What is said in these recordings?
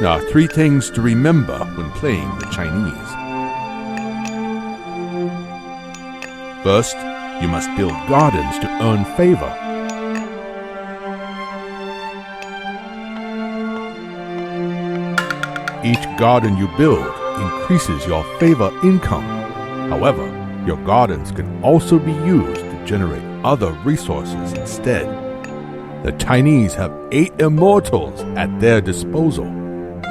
There are 3 things to remember when playing the Chinese. First, you must build gardens to earn favor. Each garden you build increases your favor income. However, your gardens can also be used to generate other resources instead. The Chinese have 8 immortals at their disposal.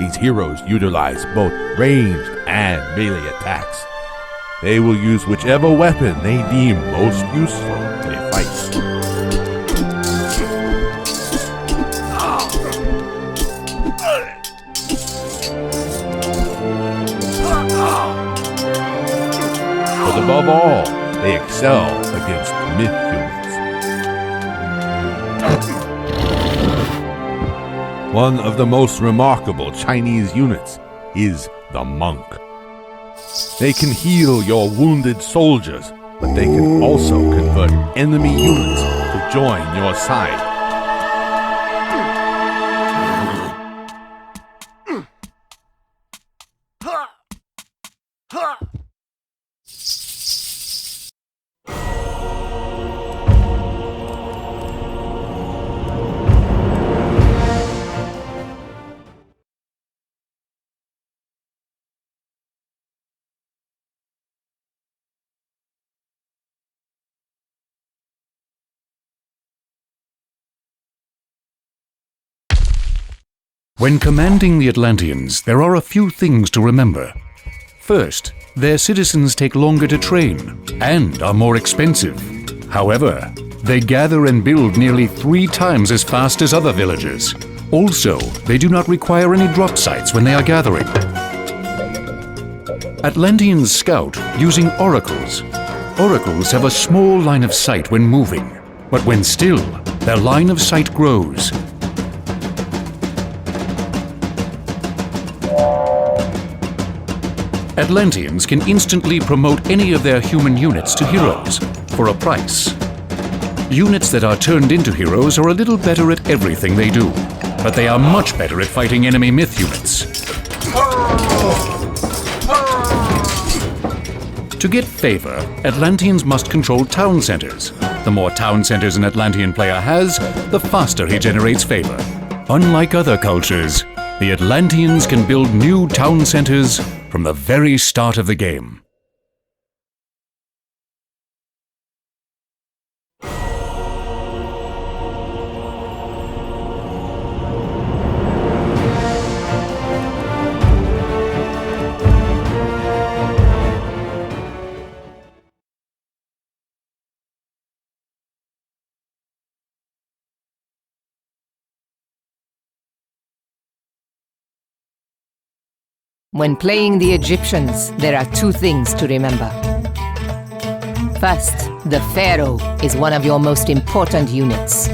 These heroes utilize both ranged and melee attacks. They will use whichever weapon they deem most useful in a fight. But above all, they excel against myth units. One of the most remarkable Chinese units is the monk. They can heal your wounded soldiers, but they can also convert enemy units to join your side. When commanding the Atlanteans, there are a few things to remember. First, their citizens take longer to train and are more expensive. However, they gather and build nearly 3 times as fast as other villagers. Also, they do not require any drop sites when they are gathering. Atlanteans scout using oracles. Oracles have a small line of sight when moving, but when still, their line of sight grows. Atlanteans can instantly promote any of their human units to heroes for a price. Units that are turned into heroes are a little better at everything they do, but they are much better at fighting enemy myth units. To get favor, Atlanteans must control town centers. The more town centers an Atlantean player has, the faster he generates favor. Unlike other cultures, the Atlanteans can build new town centers from the very start of the game. When playing the Egyptians, there are 2 things to remember. First, the Pharaoh is one of your most important units.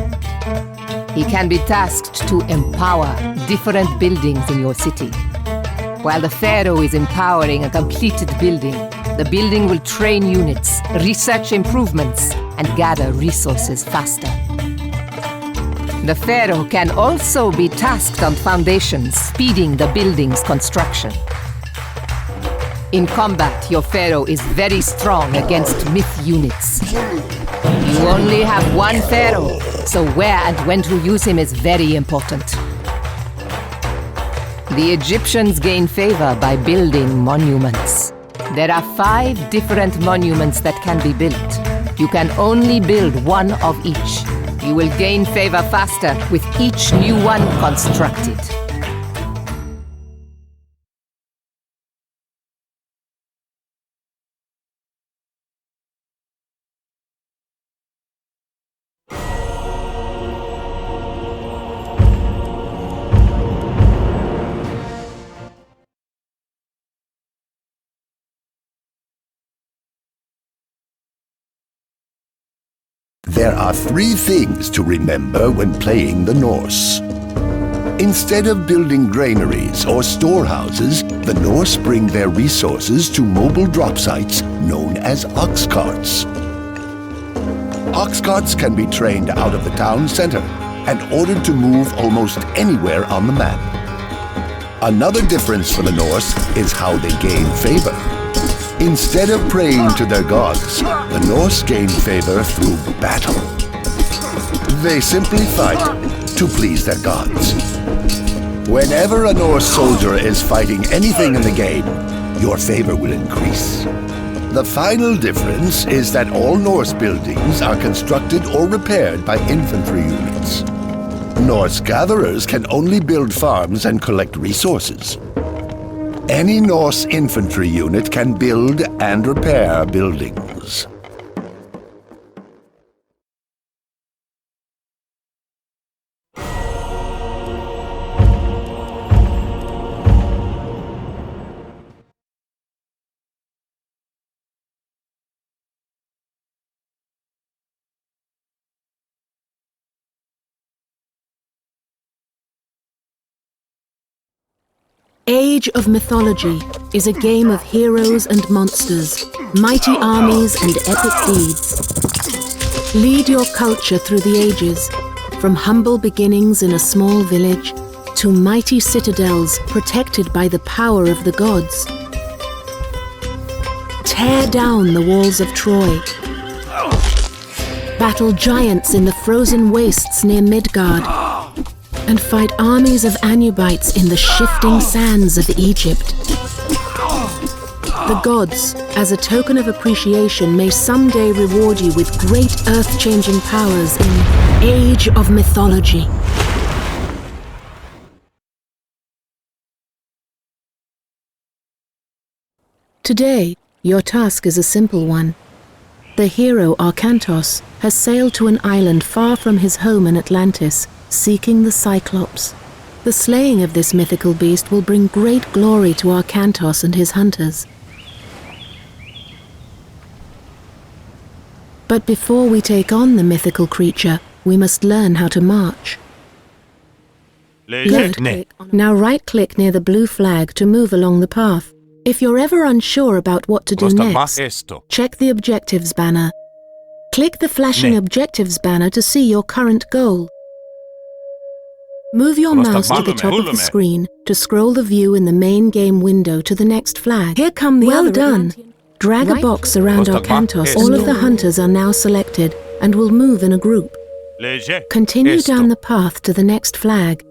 He can be tasked to empower different buildings in your city. While the Pharaoh is empowering a completed building, the building will train units, research improvements, and gather resources faster. The Pharaoh can also be tasked on foundations, speeding the building's construction. In combat, your Pharaoh is very strong against myth units. You only have 1 Pharaoh, so where and when to use him is very important. The Egyptians gain favor by building monuments. There are 5 different monuments that can be built. You can only build 1 of each. You will gain favor faster with each new one constructed. There are 3 things to remember when playing the Norse. Instead of building granaries or storehouses, the Norse bring their resources to mobile drop sites known as ox carts. Ox carts can be trained out of the town center and ordered to move almost anywhere on the map. Another difference for the Norse is how they gain favor. Instead of praying to their gods, the Norse gain favor through battle. They simply fight to please their gods. Whenever a Norse soldier is fighting anything in the game, your favor will increase. The final difference is that all Norse buildings are constructed or repaired by infantry units. Norse gatherers can only build farms and collect resources. Any Norse infantry unit can build and repair buildings. Age of Mythology is a game of heroes and monsters, mighty armies and epic deeds. Lead your culture through the ages, from humble beginnings in a small village to mighty citadels protected by the power of the gods. Tear down the walls of Troy. Battle giants in the frozen wastes near Midgard. And fight armies of Anubites in the shifting sands of Egypt. The gods, as a token of appreciation, may someday reward you with great earth-changing powers in Age of Mythology. Today, your task is a simple one. The hero Arkantos has sailed to an island far from his home in Atlantis, seeking the Cyclops. The slaying of this mythical beast will bring great glory to Arkantos and his hunters. But before we take on the mythical creature, we must learn how to march. Now right-click near the blue flag to move along the path. If you're ever unsure about what to do next, check the objectives banner. Click the flashing objectives banner to see your current goal. Move your mouse to the top of the screen to scroll the view in the main game window to the next flag. Here come the Well done! Drag a box around Arkantos. All of the hunters are now selected and will move in a group. Continue down the path to the next flag.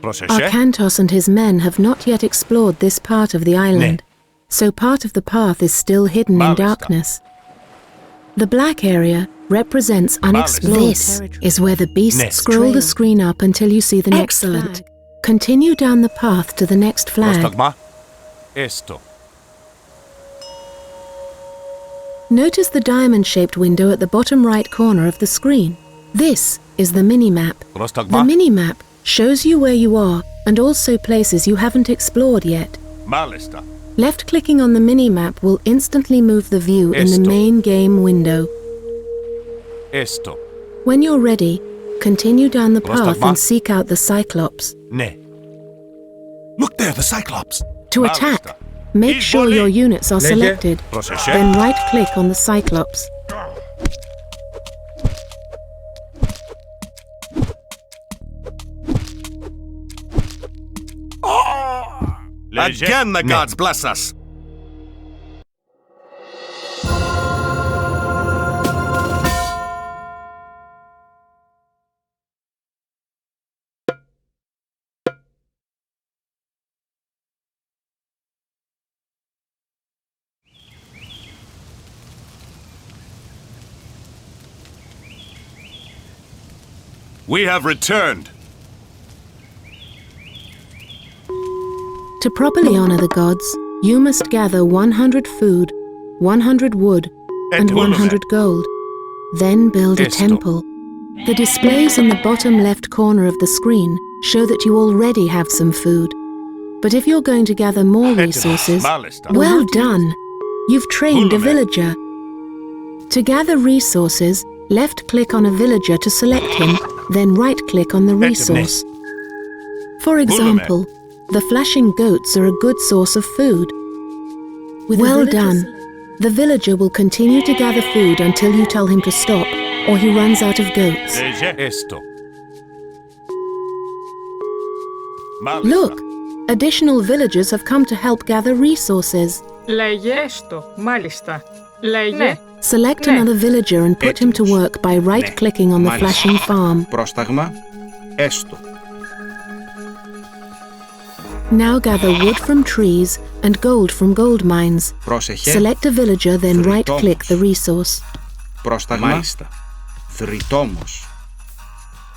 Arkantos and his men have not yet explored this part of the island, so part of the path is still hidden in darkness. The black area represents unexplored. This is where the beasts scroll the screen up until you see the next flag. Continue down the path to the next flag. Notice the diamond-shaped window at the bottom right corner of the screen. This is the mini-map. The mini-map shows you where you are and also places you haven't explored yet. Left-clicking on the mini-map will instantly move the view in the main game window. When you're ready, continue down the path and seek out the Cyclops. Look there, the Cyclops! To attack, make sure your units are selected, then right-click on the Cyclops. Again, the gods bless us! We have returned. To properly honor the gods, you must gather 100 food, 100 wood, and 100 gold. Then build a temple. The displays in the bottom left corner of the screen show that you already have some food. But if you're going to gather more resources, well done! You've trained a villager. To gather resources, left-click on a villager to select him, then right-click on the resource. For example, the flashing goats are a good source of food. Well done! The villager will continue to gather food until you tell him to stop, or he runs out of goats. Look! Additional villagers have come to help gather resources. Λέγε έστω. Μάλιστα. Λέγε. Select another villager and put him to work by right-clicking on the flashing farm. Πρόσταγμα. Έστω. Now gather wood from trees and gold from gold mines. Πρόσεχε. Select a villager, then right-click the resource. Πρόσταγμα. Μάλιστα. Δρυτόμος.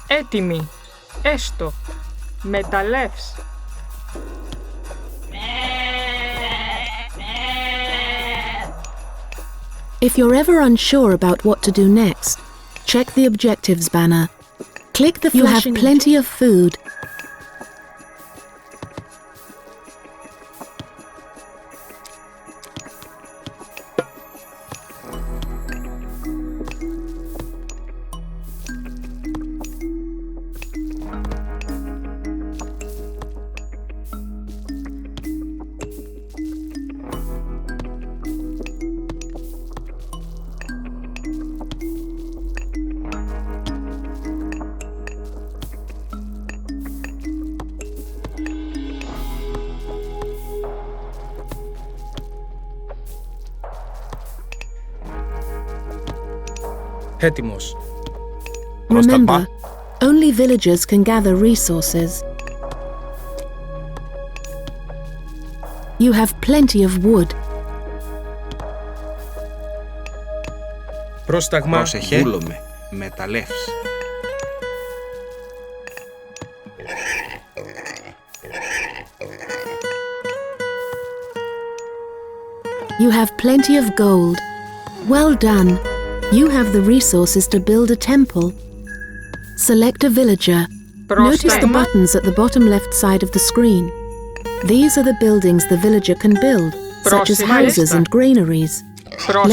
Έτοιμη. Έστω. Μεταλλεύς. If you're ever unsure about what to do next, check the objectives banner. Click the flashing. You have plenty of food. Έτοιμος. Remember, only villagers can gather resources. You have plenty of wood. Πρόσταγμα. Πρόσεχε. Βούλομαι. Μεταλλεύς. You have plenty of gold. Well done. You have the resources to build a temple. Select a villager. Notice the buttons at the bottom left side of the screen. These are the buildings the villager can build, such as houses and granaries.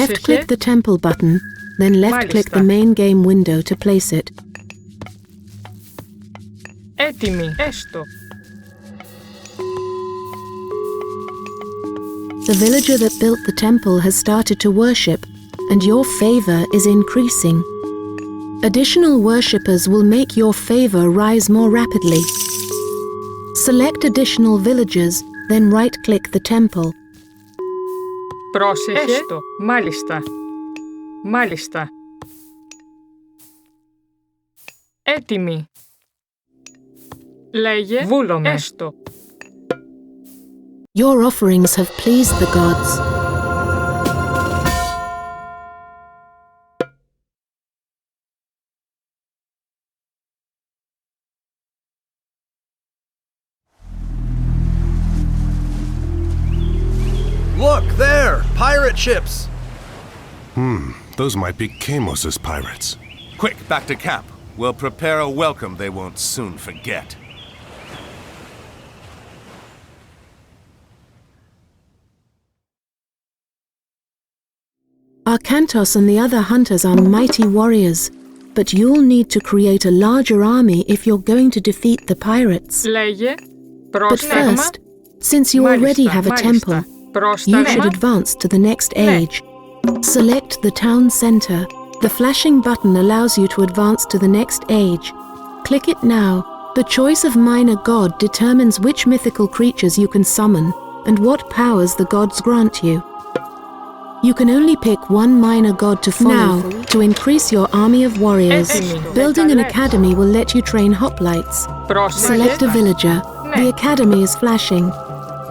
Left-click the temple button, then left-click the main game window to place it. Έτοιμη. Έστω. The villager that built the temple has started to worship, and your favor is increasing. Additional worshippers will make your favor rise more rapidly. Select additional villagers, then right-click the temple. Πρόσεχε. Έστω. Μάλιστα. Μάλιστα. Έτοιμη. Λέγε. Βούλομαι. Έστω. Your offerings have pleased the gods. Look, there! Pirate ships! Those might be Kamos' pirates. Quick, back to camp. We'll prepare a welcome they won't soon forget. Arkantos and the other hunters are mighty warriors, but you'll need to create a larger army if you're going to defeat the pirates. Λέγε. But Πρόσταγμα. first, since you already have a temple, you should advance to the next age. Select the town center. The flashing button allows you to advance to the next age. Click it now. The choice of minor god determines which mythical creatures you can summon and what powers the gods grant you. You can only pick one minor god to follow. Now, to increase your army of warriors, building an academy will let you train hoplites. Select a villager. The academy is flashing.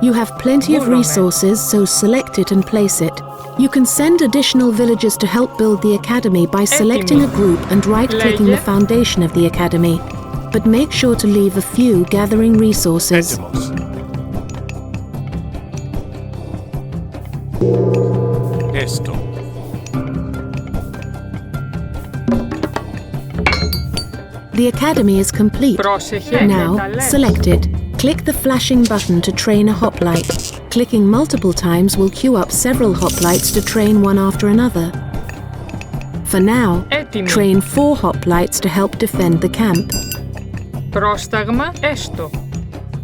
You have plenty of resources, so select it and place it. You can send additional villagers to help build the academy by selecting a group and right-clicking the foundation of the academy. But make sure to leave a few gathering resources. Esto. The academy is complete. Now, select it. Click the flashing button to train a hoplite. Clicking multiple times will queue up several hoplites to train one after another. For now, train 4 hoplites to help defend the camp. Πρόσταγμα. Έστω.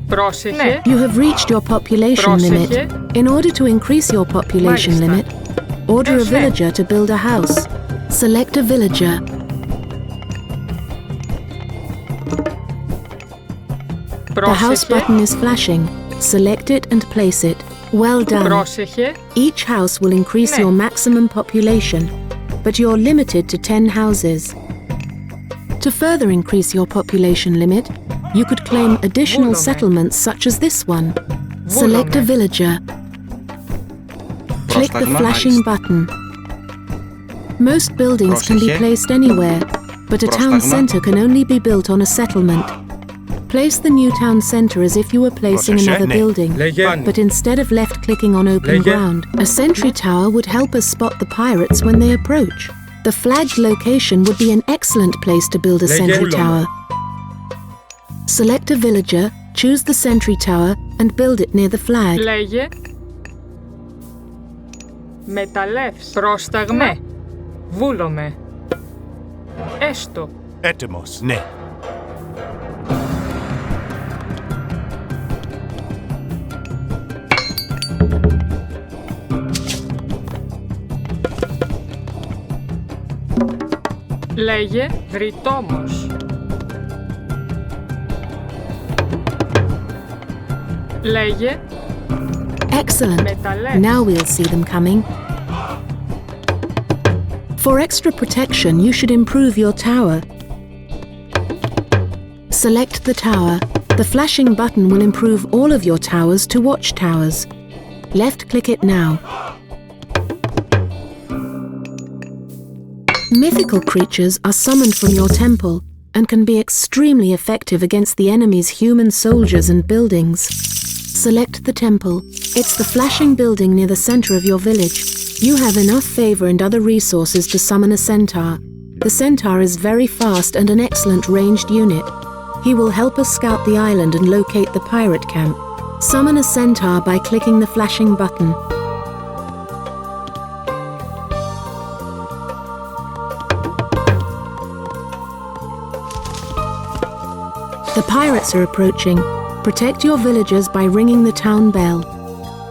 Πρόσεχε. You have reached your population limit. In order to increase your population limit, order a villager to build a house. Select a villager. The house button is flashing. Select it and place it. Well done. Πρόσεχε. Each house will increase Ναι. your maximum population, but you're limited to 10 houses. To further increase your population limit, you could claim additional Βούλομαι. settlements such as this one. Select a Βούλομαι. villager. Click the Πρόσταγμα, flashing μάλιστα. button. Most buildings can be Πρόσεχε. placed anywhere, but a town Πρόσταγμα. center can only be built on a settlement. Place the new town center as if you were placing Πρόσεχε, another ναι. building, Λέγε. but instead of left-clicking on open Λέγε. ground, a sentry tower would help us spot the pirates when they approach. The flagged location would be an excellent place to build a Λέγε. sentry Βούλομαι. tower. Select a villager, choose the sentry tower, and build it near the flag. Λέγε. Μεταλλεύς. Πρόσταγμα. Ναι. Βούλομαι. Έστω. Έτοιμος. Ναι. Λέγε. Δρυτόμος. Λέγε. Excellent. Μεταλλεύς. Now we'll see them coming. For extra protection, you should improve your tower. Select the tower. The flashing button will improve all of your towers to watchtowers. Left-click it now. Mythical creatures are summoned from your temple and can be extremely effective against the enemy's human soldiers and buildings. Select the temple. It's the flashing building near the center of your village. You have enough favor and other resources to summon a centaur. The centaur is very fast and an excellent ranged unit. He will help us scout the island and locate the pirate camp. Summon a centaur by clicking the flashing button. The pirates are approaching. Protect your villagers by ringing the town bell.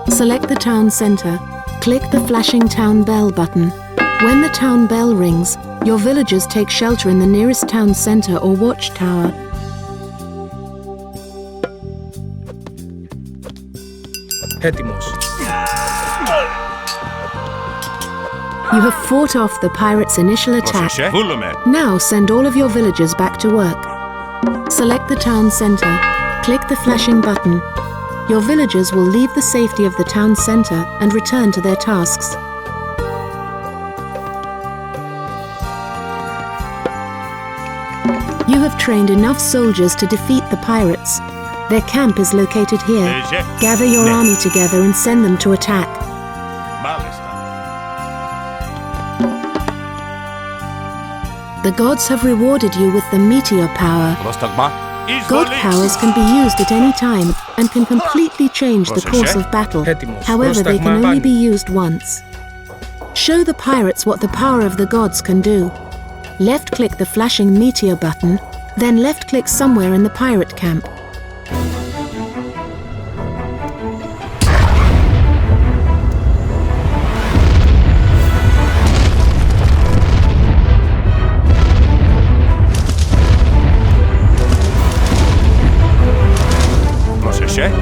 Select the town center. Click the flashing town bell button. When the town bell rings, your villagers take shelter in the nearest town center or watchtower. Έτοιμος. You have fought off the pirates' initial attack. Πρόσεχε. Βούλομαι. Now send all of your villagers back to work. Select the town center. Click the flashing button. Your villagers will leave the safety of the town center and return to their tasks. You have trained enough soldiers to defeat the pirates. Their camp is located here. Λέγε. Gather your Ναι. army together and send them to attack. Μάλιστα. The gods have rewarded you with the meteor power. Πρόσταγμα. God Εισβολή. powers can be used at any time and can completely change the course of battle. Έτοιμος. However, they can Πρόσταγμα only πάλι. be used once. Show the pirates what the power of the gods can do. Left-click the flashing meteor button, then left-click somewhere in the pirate camp. Πρόσεχε.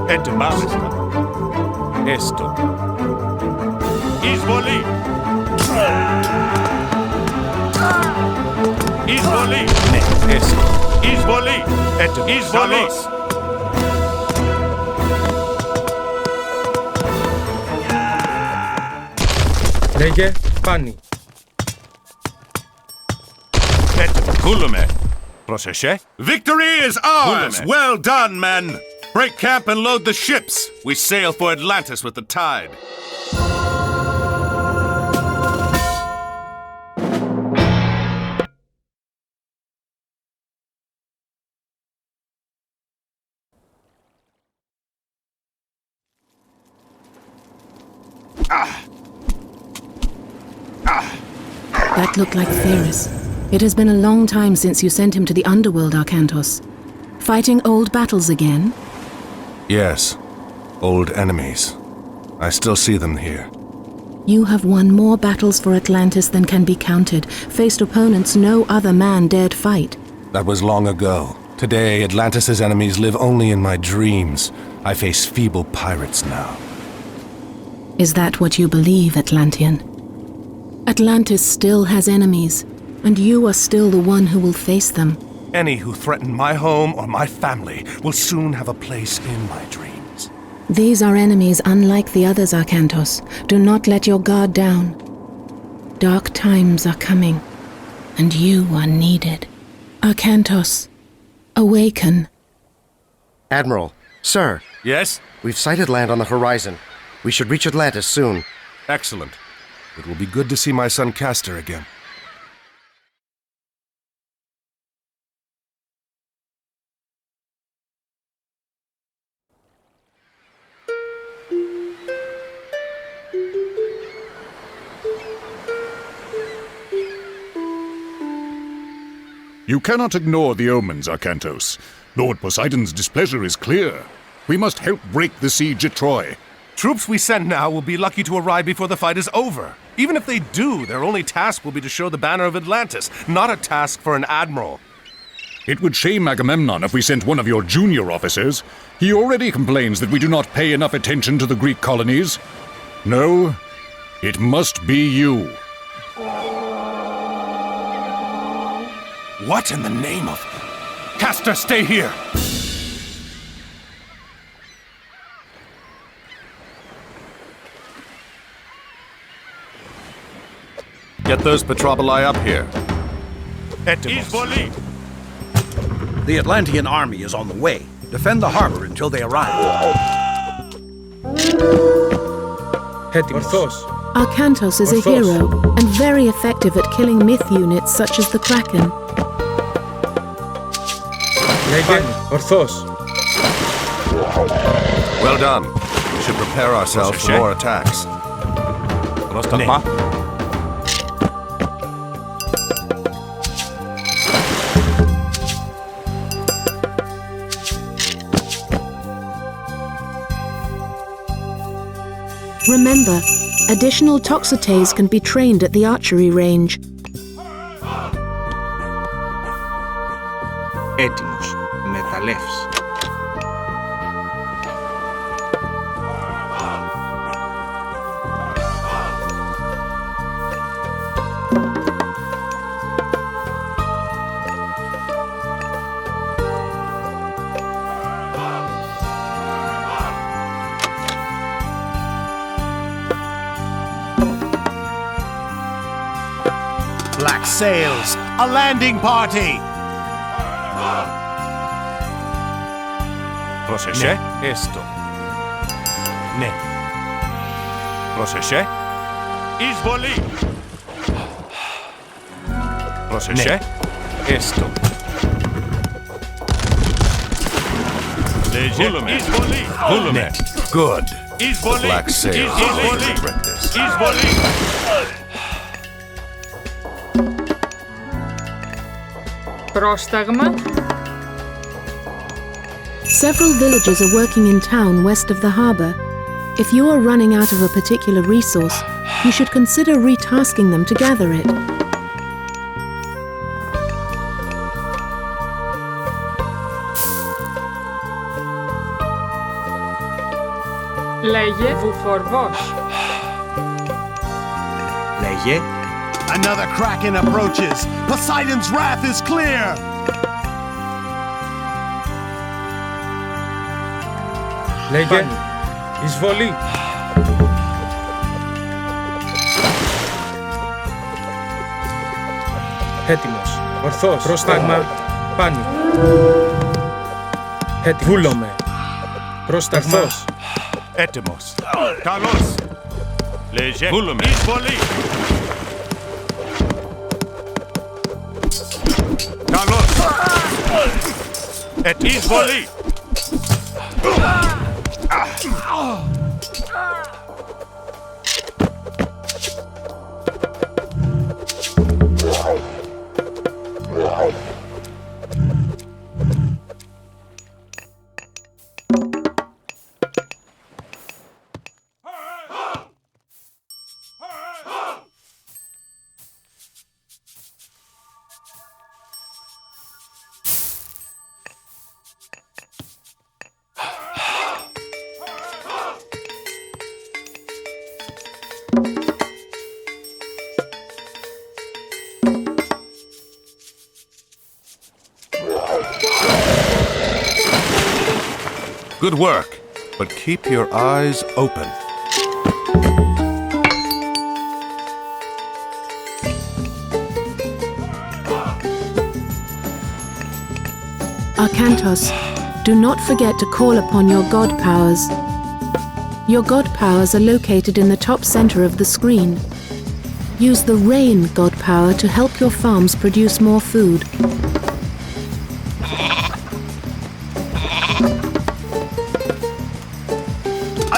Έτοιμος. Μάλιστα. Έστω. Εισβολή. Εισβολή. Ναι, έστω. Εισβολή. Έτοιμος. Εισβολή. Λέγε. Φάνη. Έτοιμος. Βούλομαι. Πρόσεχε. Victory is ours! Well done, men! Break camp and load the ships! We sail for Atlantis with the tide. That looked like Theris. It has been a long time since you sent him to the underworld, Arkantos. Fighting old battles again? Yes. Old enemies. I still see them here. You have won more battles for Atlantis than can be counted, faced opponents no other man dared fight. That was long ago. Today, Atlantis' enemies live only in my dreams. I face feeble pirates now. Is that what you believe, Atlantean? Atlantis still has enemies, and you are still the one who will face them. Any who threaten my home or my family will soon have a place in my dreams. These are enemies unlike the others, Arkantos. Do not let your guard down. Dark times are coming, and you are needed. Arkantos, awaken. Admiral, sir. Yes? We've sighted land on the horizon. We should reach Atlantis soon. Excellent. It will be good to see my son Castor again. You cannot ignore the omens, Arkantos. Lord Poseidon's displeasure is clear. We must help break the siege at Troy. Troops we send now will be lucky to arrive before the fight is over. Even if they do, their only task will be to show the banner of Atlantis, not a task for an admiral. It would shame Agamemnon if we sent one of your junior officers. He already complains that we do not pay enough attention to the Greek colonies. No, it must be you. What in the name of... Castor, stay here! Get those Petropoli up here. The Atlantean army is on the way. Defend the harbor until they arrive. Έτοιμος. Arkantos is a hero and very effective at killing myth units such as the Kraken. Λέγε, ορθώς. Well done. We should prepare ourselves for more attacks. Πρόσταγμα. Remember, additional Toxotes can be trained at the archery range. Έτοιμος. Μεταλλεύς. Black sails! A landing party! Πρόσεχε. Έστω. Ναι. Πρόσεχε. Εισβολή! Πρόσεχε. Έστω. Λέγε. Εισβολή! Βούλουμε. Good. Εισβολή! Black sails. Εισβολή! Εισβολή! Πρόσταγμα. Several villagers are working in town west of the harbor. If you are running out of a particular resource, you should consider retasking them to gather it. Λέγε βουφορβός. Λέγε. Another Kraken approaches! Poseidon's wrath is clear! Λέγε, εισβολή. Έτοιμος. Ορθώς. Πρόσταγμα. Πάνω. Έτοιμος. Βούλομαι. Πρόσταγμα. Ορθώς. Έτοιμος. Καλώς. Λέγε. Βούλουμε. Εισβολή. Καλώς. Έτοιμος. Εισβολή. Good work, but keep your eyes open. Arkantos, do not forget to call upon your god powers. Your god powers are located in the top center of the screen. Use the rain god power to help your farms produce more food.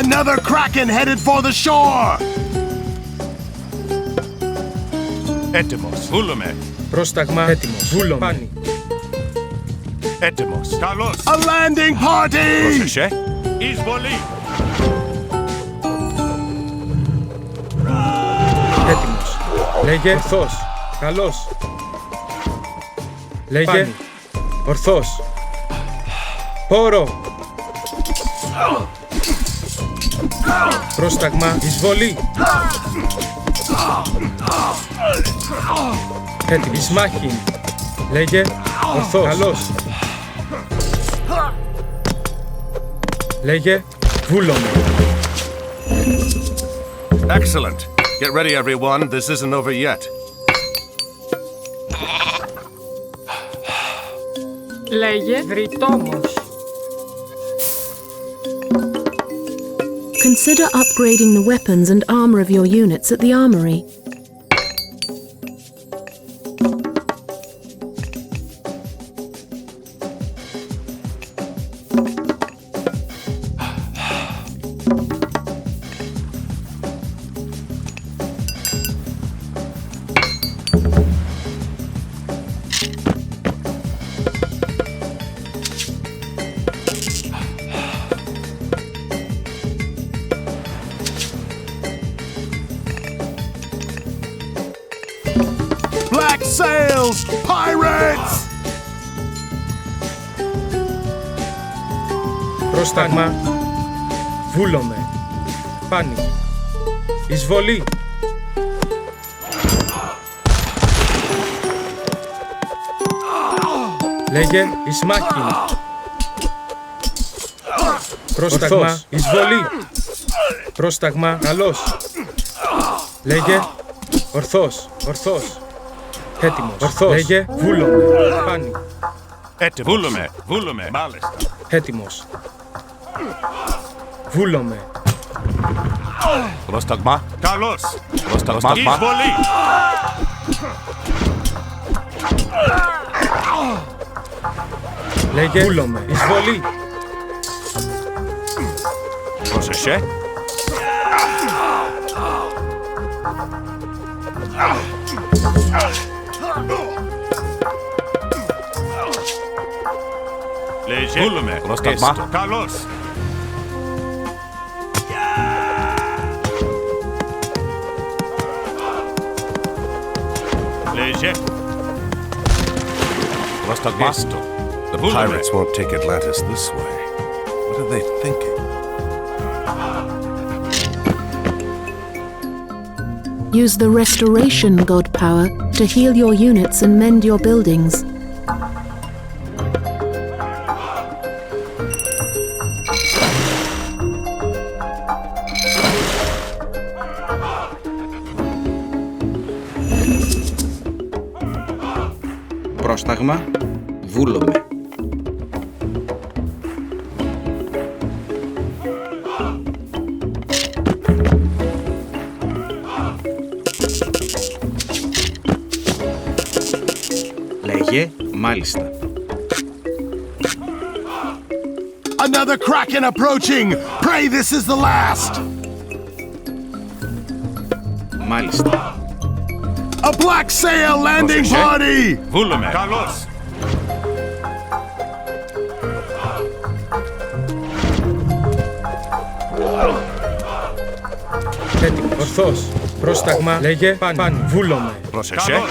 Another kraken headed for the shore! Έτοιμος. Βούλομαι. Πρόσταγμα έτοιμος. Βούλομαι. Πάνι. Έτοιμος. Καλώς. A landing party! Πρόσεχε. Εισβολή. Έτοιμος. Λέγε ορθός. Καλώς. Λέγε πάνι. Ορθός. Πόρο. Πρόσταγμα εισβολή. Έτοιμη μάχη. Λέγε ορθός. Καλώς. Λέγε βούλομαι. Excellent. Get ready, everyone. This isn't over yet. Λέγε βρυτόμος. Consider upgrading the weapons and armor of your units at the armory. Black sails! Pirates! Πρόσταγμα βούλομαι. Πάνι. Εισβολή. Λέγε εις μάχη. Πρόσταγμα εισβολή. Πρόσταγμα καλώς. Λέγε ορθός. Ορθός. Έτοιμος. Ορθός. Λέγε βούλομαι. Πάνι. Έτοιμος. Βούλομαι. Βούλομαι. Μάλιστα. Έτοιμος. Βούλομαι. Πρόσταγμα. Καλώς. Πρόσταγμα. Εισβολή. Λέγε βούλομαι. Εισβολή. Πρόσεχε. Λέγε βούλομαι. Πρόσταγμα. Καλώς. Λέγε. Πρόσταγμα. The pirates won't take Atlantis this way. What are they thinking? Use the restoration god power to heal your units and mend your buildings. Πρόσταγμα βούλομαι. Λέγε μάλιστα. Another kraken approaching! Pray this is the last! Μάλιστα. A black sail landing party! Βούλομαι. Καλώς. Έτοιμο. Ορθός. Πρόσταγμα. Λέγε πάνι. Βούλομαι. Πρόσεχε.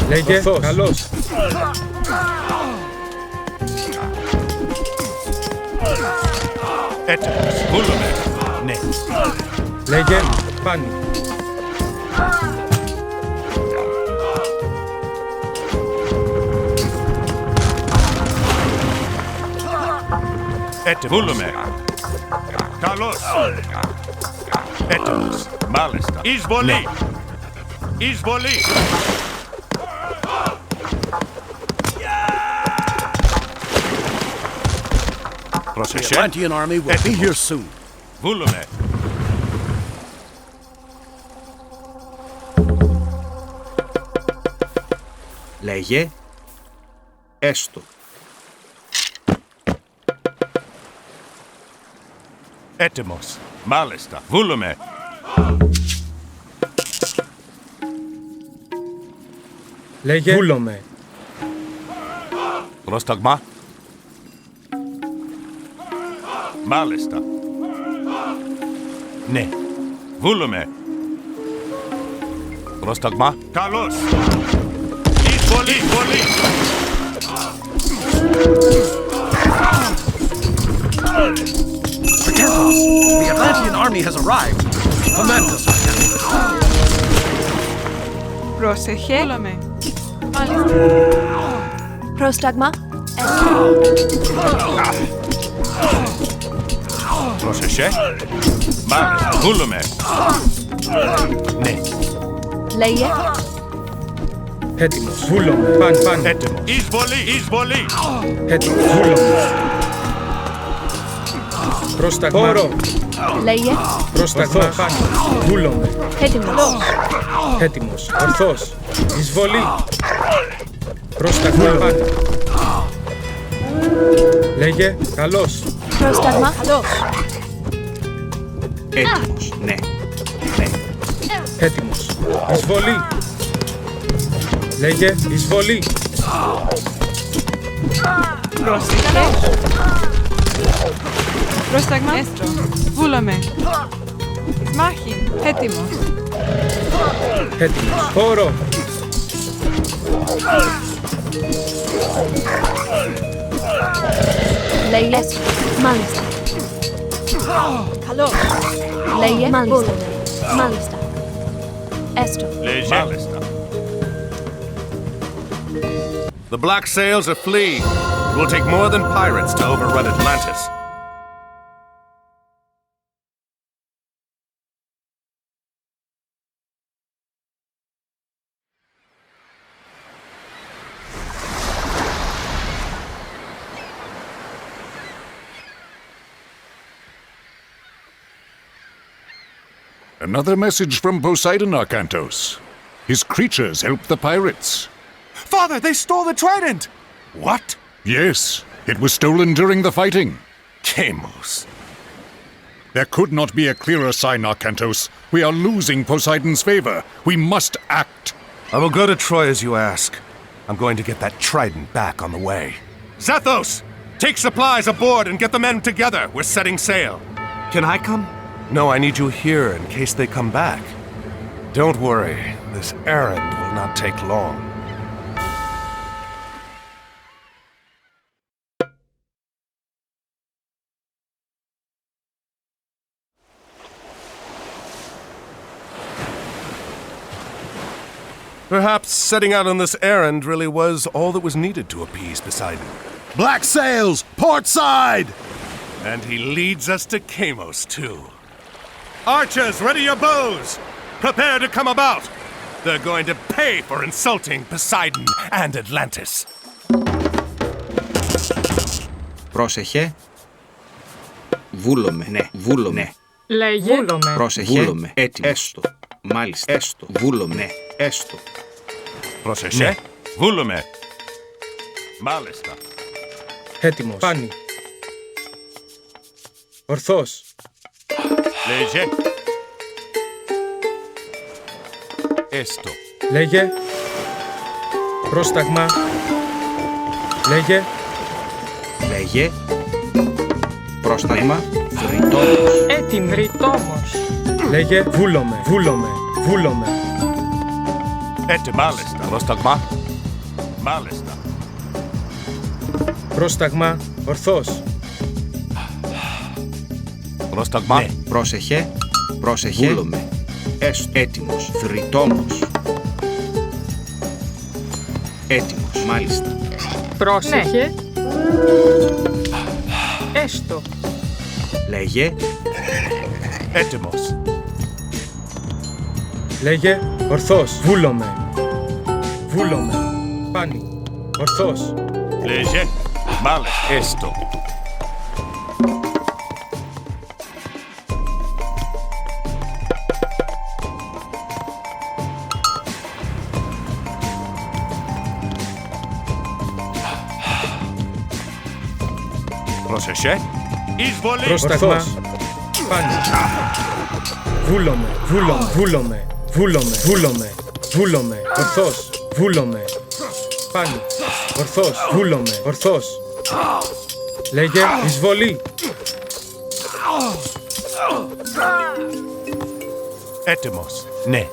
Λέγε ορθός. Καλώς. Έτοιμος. Βούλομαι. Ναι. Λέγε πάνι. Έτοιμος. Βούλουμε. Καλώς. Έτοιμος. Μάλιστα. Εισβολή. Εισβολή. The Atlantean army will be here soon. Βούλουμε. Λέγε. Έστω. Έτοιμος. Μάλιστα. Βούλουμε. Λέγε. Βούλομαι. Πρόσταγμα. Μάλιστα. Ναι. Βούλουμε. Πρόσταγμα. Καλώς. Εισβολή, εισβολή. Arkantos, the Atlantean army has arrived. Command us, Arkantos. Πρόσεχε. Πρόσταγμα. Πρόσεχε. Μάλιστα. Βούλουμε. Ναι. Λέγε. Έτοιμος. Βούλομαι. Παν. Έτοιμος. Εισβολή, εισβολή. Έτοιμος. Βούλομαι. Πρόσταγμα. Χώρο. Λέγε. Πρόσταγμα. Παν. Βούλομαι. Έτοιμος. Έτοιμος. Ορθός. Εισβολή. Πρόσταγμα. Παν. Λέγε. Καλώς. Πρόσταγμα. Καλώς. Έτοιμος. Ναι. Ναι. Έτοιμος. Εισβολή. Λέγε. Εισβολή. Πρόσεχε. Πρόσταγμα. Έστω. Βούλαμε. Μάχη. Έτοιμος. Έτοιμος. Χώρο. Λέγε. Μάλιστα. Καλώς. Λέγε. Μάλιστα. Μάλιστα. Έστω. Μάλιστα. The black sails are fleeing. It will take more than pirates to overrun Atlantis. Another message from Poseidon, Arkantos. His creatures help the pirates. Father, they stole the Trident! What? Yes, it was stolen during the fighting. Chamos. There could not be a clearer sign, Arkantos. We are losing Poseidon's favor. We must act. I will go to Troy as you ask. I'm going to get that Trident back on the way. Zathos! Take supplies aboard and get the men together. We're setting sail. Can I come? No, I need you here in case they come back. Don't worry. This errand will not take long. Perhaps setting out on this errand really was all that was needed to appease Poseidon. Black sails! Port side! And he leads us to Chamos, too. Archers, ready your bows! Prepare to come about! They're going to pay for insulting Poseidon and Atlantis. Πρόσεχε. Βούλομαι. Ναι. Βούλομαι. Ναι. Λέγε. Βούλομαι. Πρόσεχε. Βούλομαι. Έτοιμος. Έστω. Μάλιστα. Έστω. Βούλομαι. Ναι. Έστω. Πρόσεχε. Ναι. Βούλομαι. Μάλιστα. Έτοιμος. Πάνι. Ορθός. Λέγε. Έστω. Λέγε. Πρόσταγμα. Λέγε. Λέγε. Πρόσταγμα. Βρυτόμος. Έτοιμη. Βρυτόμος. Λέγε. Βούλομαι. Βούλομαι. Βούλομαι. Έτοιμος. Μάλιστα. Πρόσταγμα. Μάλιστα. Πρόσταγμα. Ορθός. Πρόσταγμα. Ναι. Πρόσεχε. Πρόσεχε. Βούλομαι. Έστω. Έτοιμος. Βρυτόμος. Έτοιμος. Μάλιστα. Πρόσεχε. Έστω. Λέγε. Έτοιμος. Λέγε ορθώς. Βούλομαι. Βούλομαι. Πάνι. Ορθώς. Λέγε. Μάλε. Έστω. Πρόσεχε. Εισβολή. Πρόσταγμα. Πάνι. Βούλομαι. Βούλομαι. Βούλομαι. Βούλομαι. Βούλομαι. Βούλομαι. Ορθώς. Βούλομαι. Πάνι. Ορθώς. Βούλομαι. Ορθώς. Λέγε εισβολή. Έτοιμος. Ναι.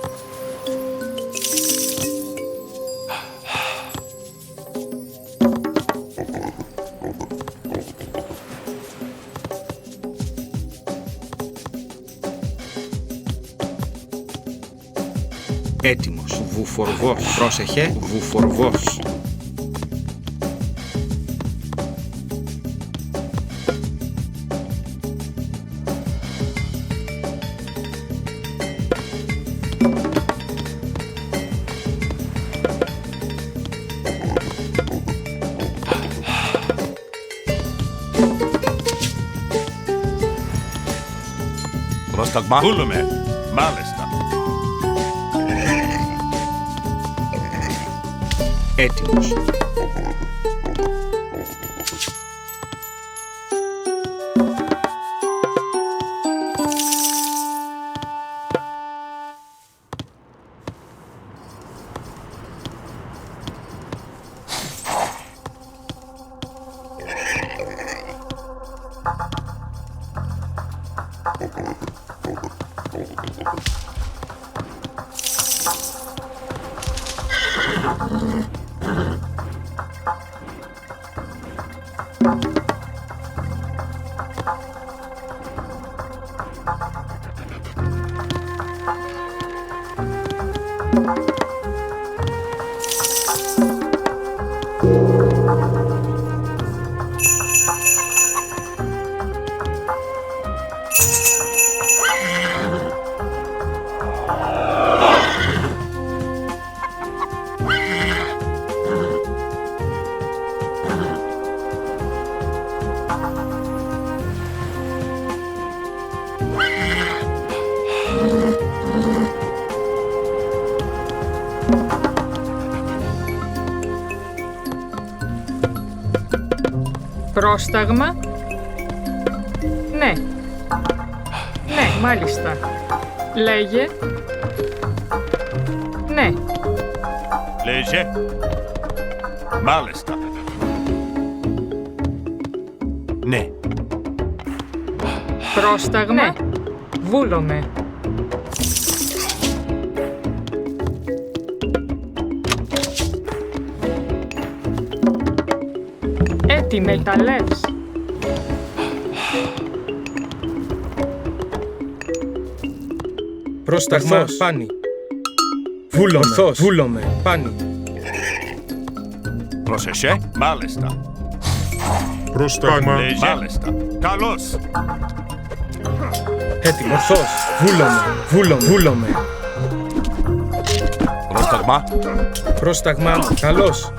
Έτοιμος. Βουφορβός. Πρόσεχε. Βουφορβός. Πρόσταγμα. Βούλουμε. Μάλιστα. Έτοιμος. Πρόσταγμα. Ναι. Ναι, μάλιστα. Λέγε. Ναι. Λέγε. Μάλιστα. Ναι. Πρόσταγμα. Ναι. Βούλομαι. Έτοιμε τα λες. Πρόσταγμα. Πάνι. Βούλομαι. Ορθώς. Βούλομαι. Πάνι. Πρόσεχε. Μάλιστα. Πρόσταγμα. Μάλιστα. Καλώς. Έτοιμο. Ορθώς. Βούλομαι. Βούλομαι. Βούλομαι. Πρόσταγμα. Πρόσταγμα. Καλώς.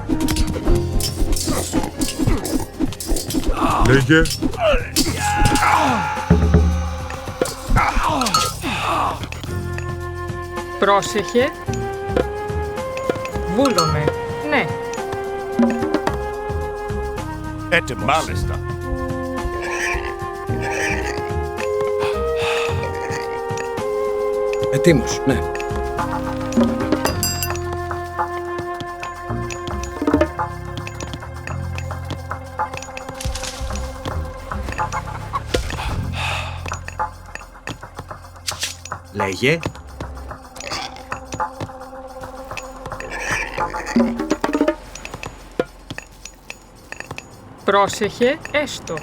Λέγε. Πρόσεχε. Βούλομαι. Ναι. Έτοιμος. Μάλιστα. Ετοίμος, ναι. Λέγε. Πρόσεχε έστω.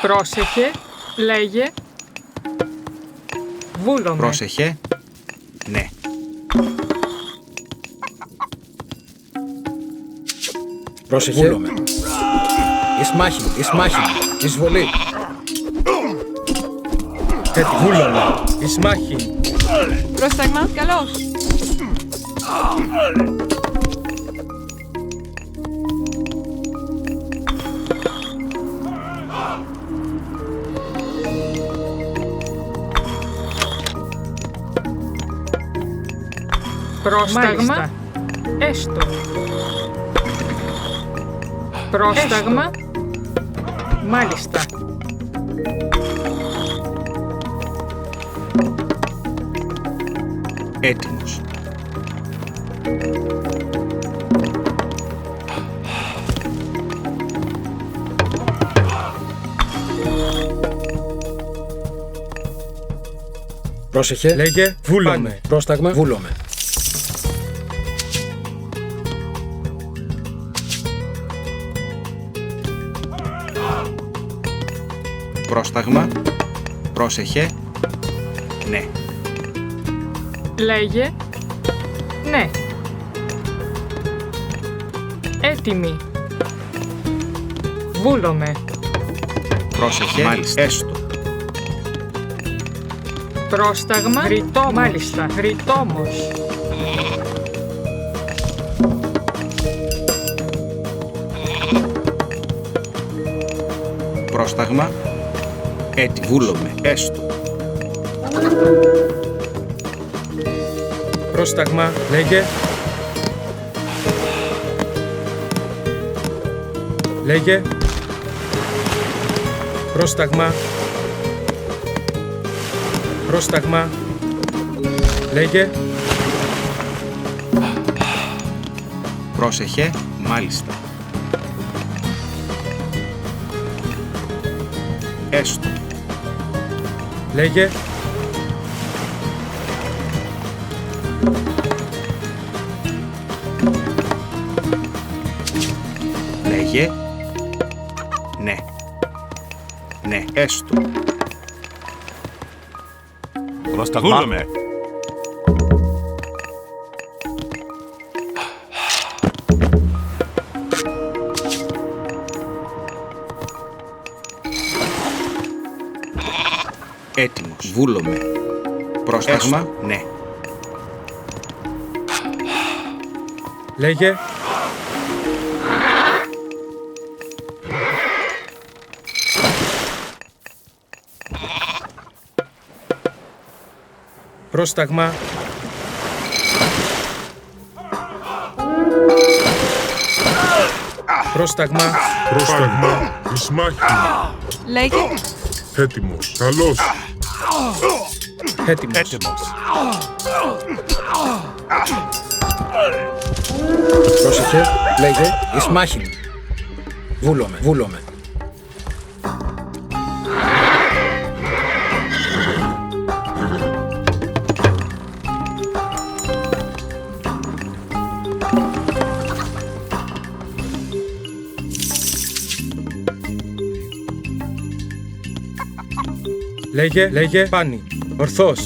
Πρόσεχε Λέγε. Βούλομαι. Πρόσεχε. Ναι. Πρόσεχε. Βούλομαι. Ισμάχιν. Εισβολή. Βούλομαι. Ισμάχιν. Πρόσταγμα, καλώς. Πρόσταγμα, έστω. Πρόσταγμα, μάλιστα. Έτοιμος. Πρόσεχε. Λέγε. Βούλομαι. Πρόσταγμα. Βούλομαι. Πρόσταγμα. Πρόσεχε. Ναι. Λέγε. Ναι. Έτοιμη. Βούλομαι. Πρόσεχε. Μάλιστα. Έστω. Πρόσταγμα. Γριτόμος. Μάλιστα. Γριτόμος. Πρόσταγμα. Έτοιμος. Βούλομαι. Έστω. Πρόσταγμα. Λέγε. Λέγε. Πρόσταγμα. Πρόσταγμα. Λέγε. Πρόσεχε. Μάλιστα. Έστω. Λέγε. Λέγε. Ναι. Ναι. Έστω. Πρόσταγμα. Έτοιμος. Βούλομαι. Πρόσταγμα. Έστω. Ναι. Λέγε. Πρόσταγμα. Πρόσταγμα. Πρόσταγμα. Ισμάχιν. Λέγε. Έτοιμος. Καλώς. Έτοιμος. Πρόσεχε. Λέγε. Ισμάχιν. Βούλομαι. Λέγε, πάνι, ορθός.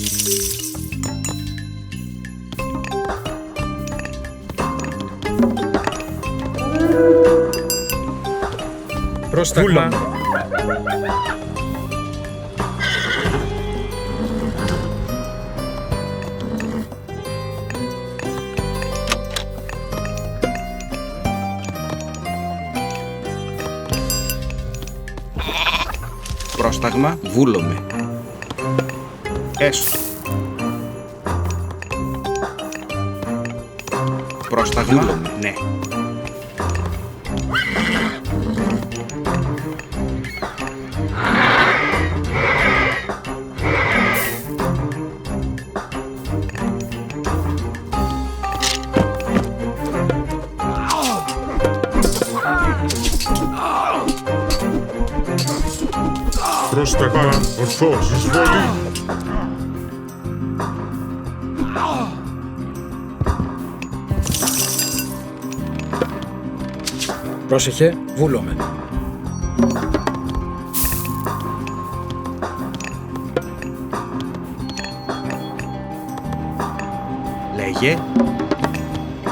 Πρόσταγμα. Πρόσταγμα. Βούλομαι. Έστω. Πρόσταγμα. Βούλομαι. Ναι. Πρόσταγμα. Ορθός. Εισβολή. Πρόσεχε, βούλομαι. Λέγε.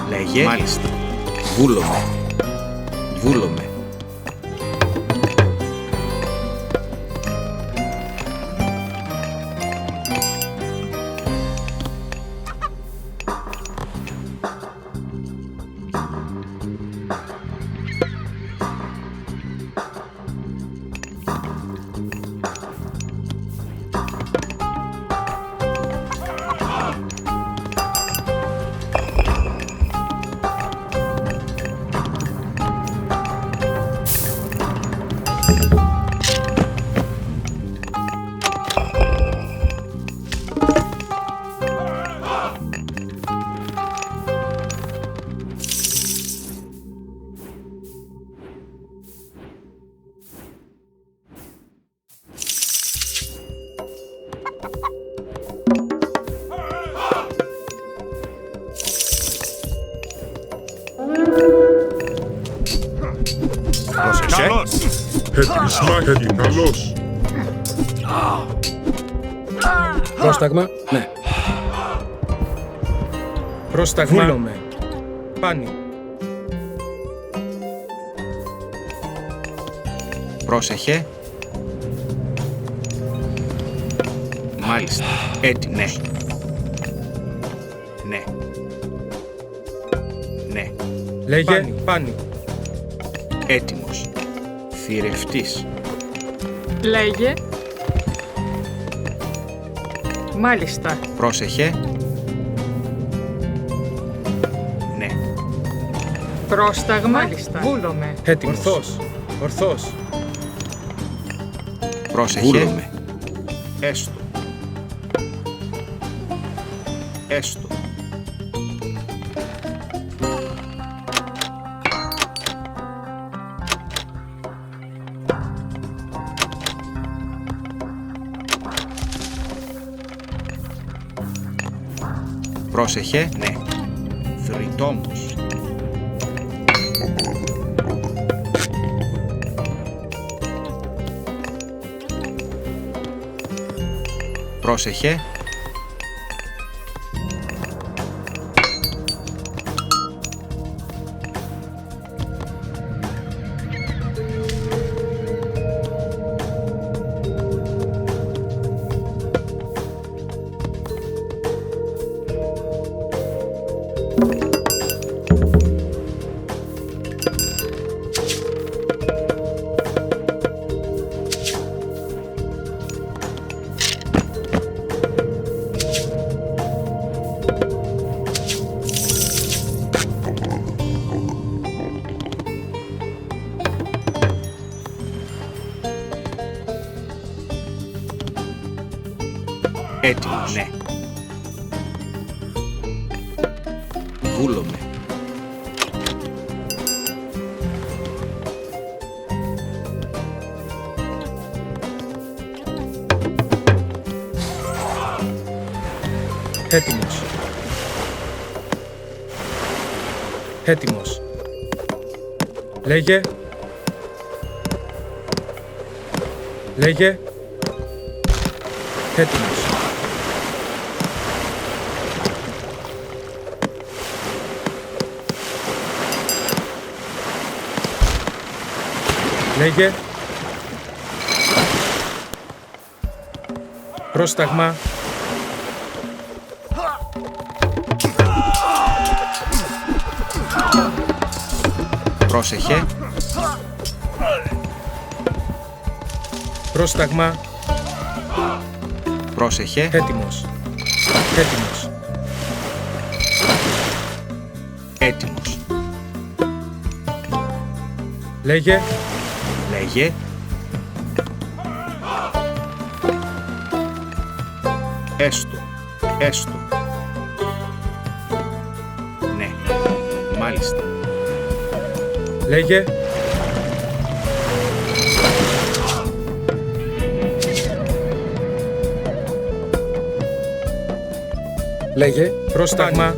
Λέγε. Μάλιστα. Βούλομαι. Βούλομαι. Έτοιμη, καλώς. Πρόσταγμα, ναι. Πρόσταγμα. Βούλομαι. Πάνι. Πρόσεχε. Μάλιστα. Έτοιμος. Ναι. Ναι. Ναι. Λέγε. Πάνι. Έτοιμος. Θηρευτής. Λέγε. Μάλιστα. Πρόσεχε. Ναι. Πρόσταγμα. Μάλιστα. Βούλομαι. Έτοιμος. Ορθός. Ορθός. Πρόσεχε. Βούλομαι. Έστω. Έστω. Πρόσεχε, ναι. Θρητόμος. Πρόσεχε. Έτοιμος, ναι. Βούλομαι. Έτοιμος. Έτοιμος. Λέγε. Λέγε. Έτοιμος. Λέγε. Πρόσταγμα. Πρόσεχε. Πρόσταγμα. Πρόσεχε. Έτοιμος. Έτοιμος. Έτοιμος. Λέγε. Λέγε. Έστω. Έστω. Ναι. Μάλιστα. Λέγε. Λέγε. Πρόσταγμα.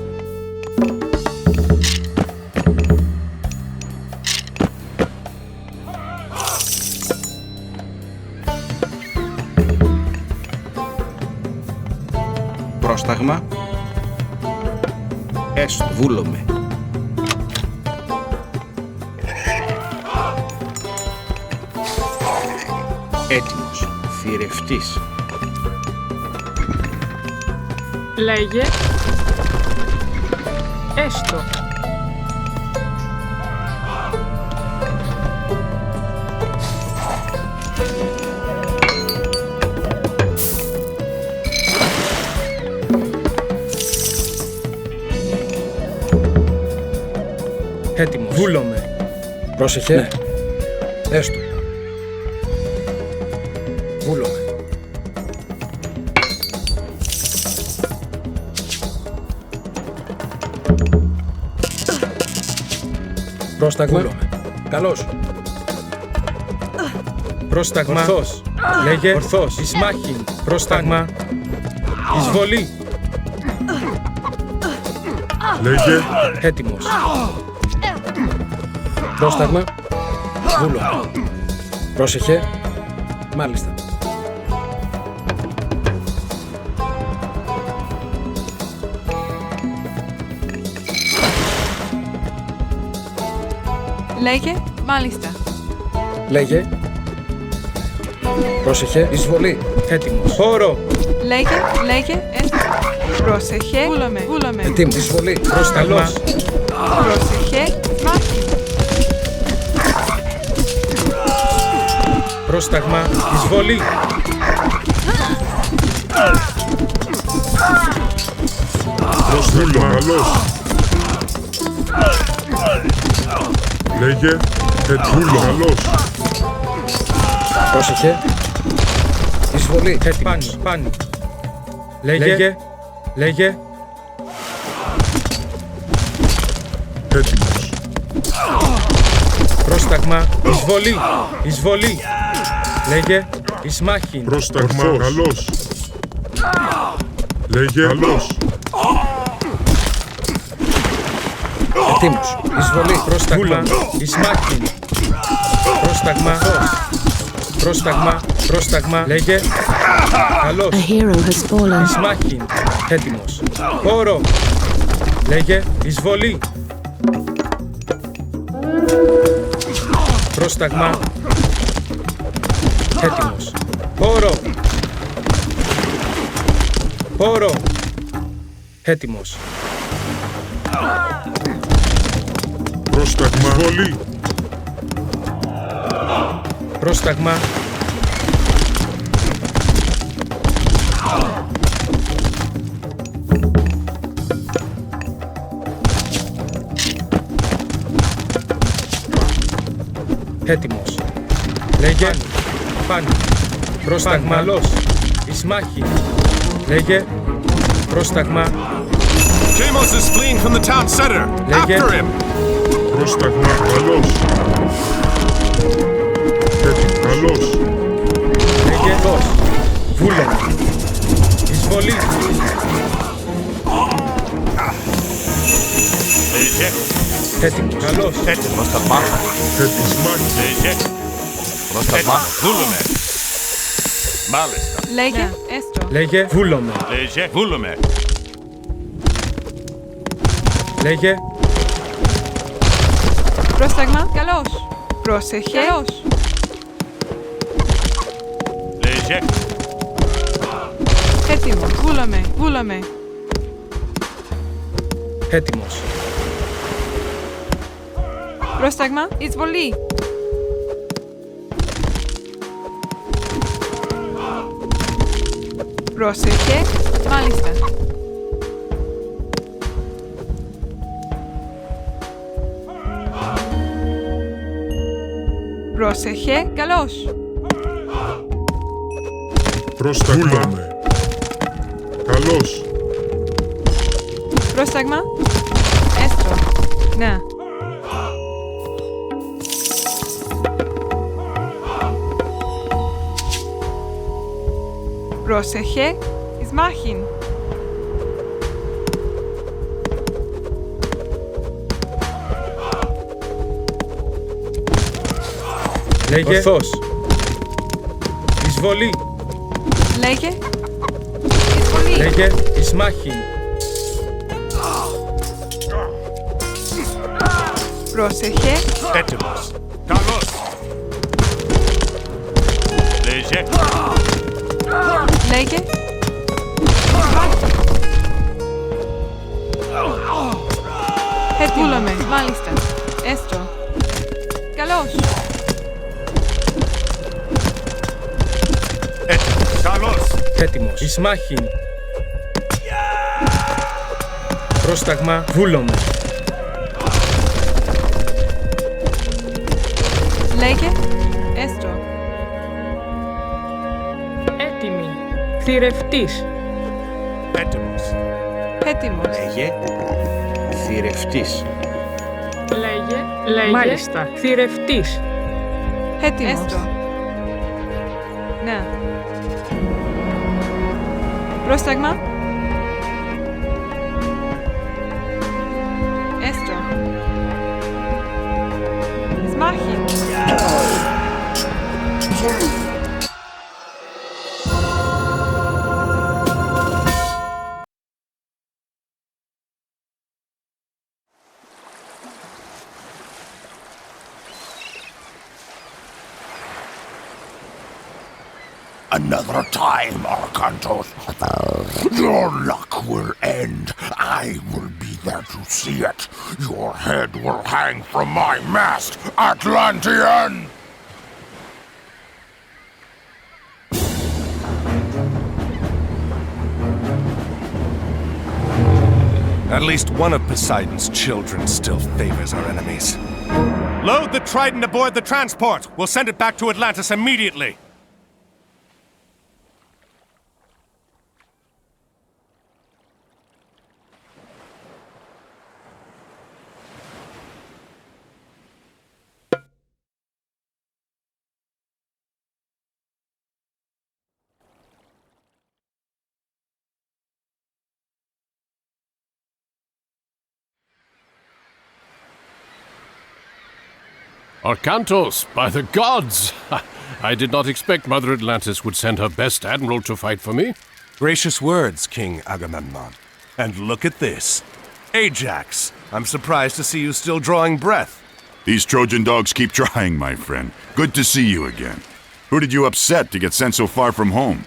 Πρόσταγμα. Έστω. Βούλομαι. Έτοιμος. Θηρευτής. Λέγε. Έστω. Έτοιμος. Βούλομαι. Πρόσεχε. Ναι. Έστω. Βούλομαι. Πρόσταγμα. Βούλομαι. Καλώς. Πρόσταγμα. Ορθός. Λέγε. Ορθός. Ισμάχην. Πρόσταγμα. Εισβολή. Λέγε. Έτοιμος. Πρόσταγμα. Βούλομαι. Πρόσεχε. Μάλιστα. Λέγε, μάλιστα. Λέγε. Πρόσεχε. Εισβολή. Έτοιμος. Χώρο. Λέγε, έστω. Πρόσεχε. Βούλομαι. Έτοιμος. Εισβολή. Πρόσταγμα. Πρόσεχε. Μάχη. Πρόσταγμα. Εισβολή. Πρόσταγμα. Καλώς. Λέγε. Έτοιμο. Καλώς. Πρόσεχε. Εισβολή. Έτοιμος. Πάνι. Λέγε. Λέγε. Έτοιμος. Πρόσταγμα. Εισβολή. Εισβολή. Λέγε. Ισμάχην. Πρόσταγμα. Καλώς. Λέγε. Καλώς. Έτοιμος. Εισβολή. Πρόσταγμα. Ισμάχην. Πρόσταγμα. Πρόσταγμα. Πρόσταγμα. Λέγε. Καλώς. A hero has fallen. Ισμάχην. Έτοιμος. Χώρο. Λέγε. Εισβολή. Πρόσταγμα. Έτοιμος. Χώρο. Χώρο. Έτοιμος. Πρόσταγμα. Βολή. Πρόσταγμα. Έτοιμος. Λέγε. Πάνι. Πρόσταγμα. Καλώς. Ισμάχη. Λέγε. Πρόσταγμα. Deimos is fleeing from the town center. Λέγε. After him. Πρόσταγμα. Καλώς. Έτοιμο. Καλώς. Λέγε. Καλώς. Βούλομαι. Εισβολή. Λέγε. Έτοιμος. Καλώς. Έτοιμος τα μάχα. Έτοιμος. Λέγε. Προς τα μάχα. Βούλομαι. Μάλιστα. Λέγε, έστω. Λέγε. Βούλομαι. Λέγε. Βούλομαι. Λέγε. Πρόσταγμα, καλώς. Πρόσεχε. Καλώς. Λέγε. Έτοιμος. Βούλομαι. Έτοιμος. Πρόσταγμα, εισβολή. Πρόσεχε, μάλιστα. Πρόσεχε, καλώς. Πρόσταγμα. Καλώς. Πρόσταγμα, έστω. Να. Πρόσεχε, ισμάχην. Λέγε. Ορθός. Εισβολή. Λέγε. Εισβολή. Λέγε. Ισμάχην. Πρόσεχε. Έτοιμος. Καλώς. Λέγε. Λέγε. Έτοιμος. Μάλιστα. Έστω. Καλώς. Έτοιμος. Καλώς. Έτοιμος. Εις μάχην. Πρόσταγμα. Βούλομαι. Λέγε. Έστω. Έτοιμη. Θηρευτής. Έτοιμος. Έτοιμος. Λέγε. Θηρευτής. Λέγε. Μάλιστα. Θηρευτής. Έτοιμος. Έστω. Ναι. Πρόσταγμα. Έστω. Σμάχη. Another time, Arkantos. Your luck will end. I will be there to see it. Your head will hang from my mast, Atlantean! At least one of Poseidon's children still favors our enemies. Load the Trident aboard the transport. We'll send it back to Atlantis immediately. Arkantos, by the gods! I did not expect Mother Atlantis would send her best admiral to fight for me. Gracious words, King Agamemnon. And look at this. Ajax, I'm surprised to see you still drawing breath. These Trojan dogs keep trying, my friend. Good to see you again. Who did you upset to get sent so far from home?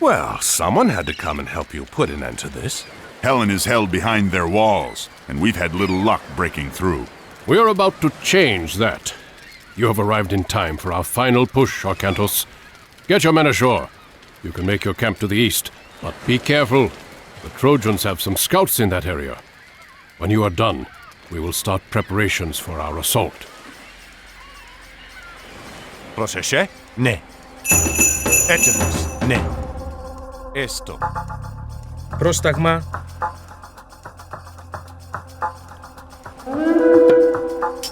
Well, someone had to come and help you put an end to this. Helen is held behind their walls, and we've had little luck breaking through. We are about to change that. You have arrived in time for our final push, Arkantos. Get your men ashore. You can make your camp to the east, but be careful. The Trojans have some scouts in that area. When you are done, we will start preparations for our assault. Πρόσεχε. Ναι. Έτοιμος. Ναι. Έστω. Πρόσταγμα.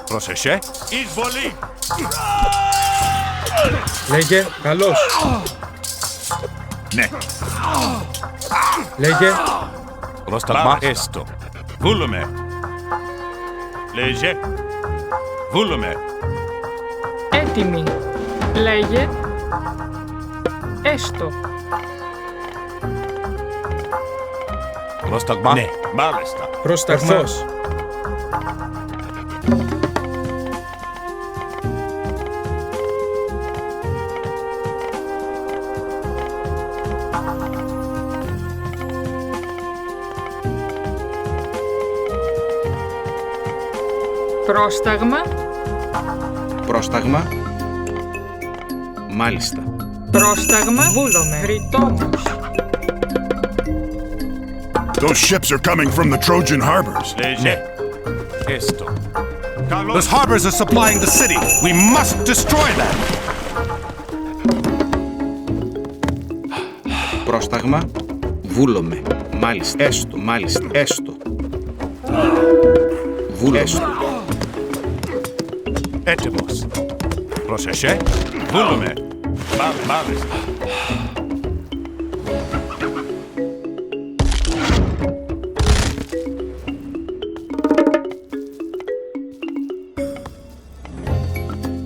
Πρόσεχε. Εισβολή. Λέγε. Καλώς. Ναι. Λέγε. Πρόσταγμα. Έστω. Βούλουμε. Λέγε. Βούλουμε. Έτοιμη. Λέγε. Έστω. Πρόσταγμα. Ναι. Μάλιστα. Πρόσταγμα. Ορθώς. Πρόσταγμα. Πρόσταγμα. Μάλιστα. Πρόσταγμα. Βούλομαι. Ρητόμος. Those ships are coming from the Trojan harbors. Λέγε. Έστω. Those harbors are supplying the city. We must destroy them. Πρόσταγμα. Βούλομαι. Μάλιστα. Έστω. Μάλιστα. Έστω. Βούλομαι. Έστω. Έτοιμος. Πρόσεχε. Βούλουμε. Μάλιστα.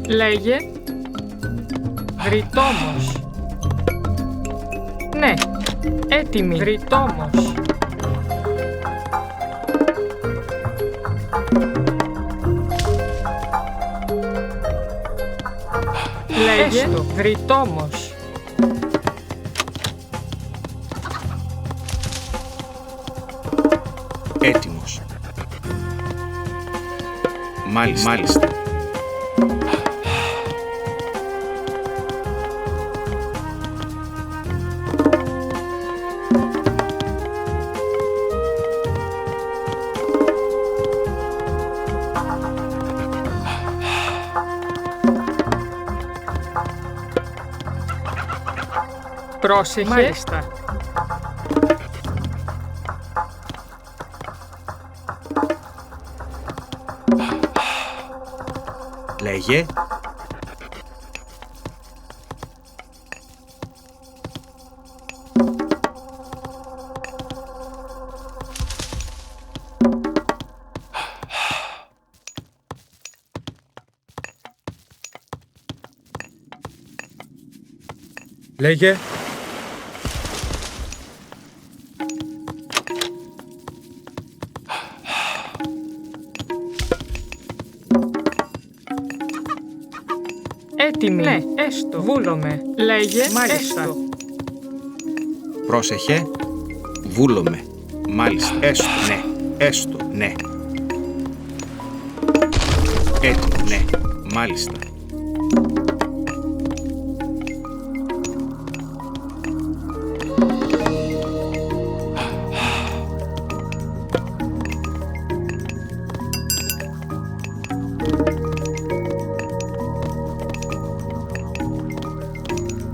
Λέγε. Ρητόμος. Ναι. Έτοιμη. Ρητόμος. Λέγε βρυτόμος. Έτοιμος. Μάλιστα. Πρόσεχε. Μάλιστα. Λέγε. Λέγε. Έτοιμη. Ναι, έστω. Βούλομαι. Λέγε. Μάλιστα. Έστω. Πρόσεχε. Βούλομαι. Μάλιστα. Έστω. Ναι. Έστω. Ναι. Έτοιμο. Ναι. Μάλιστα.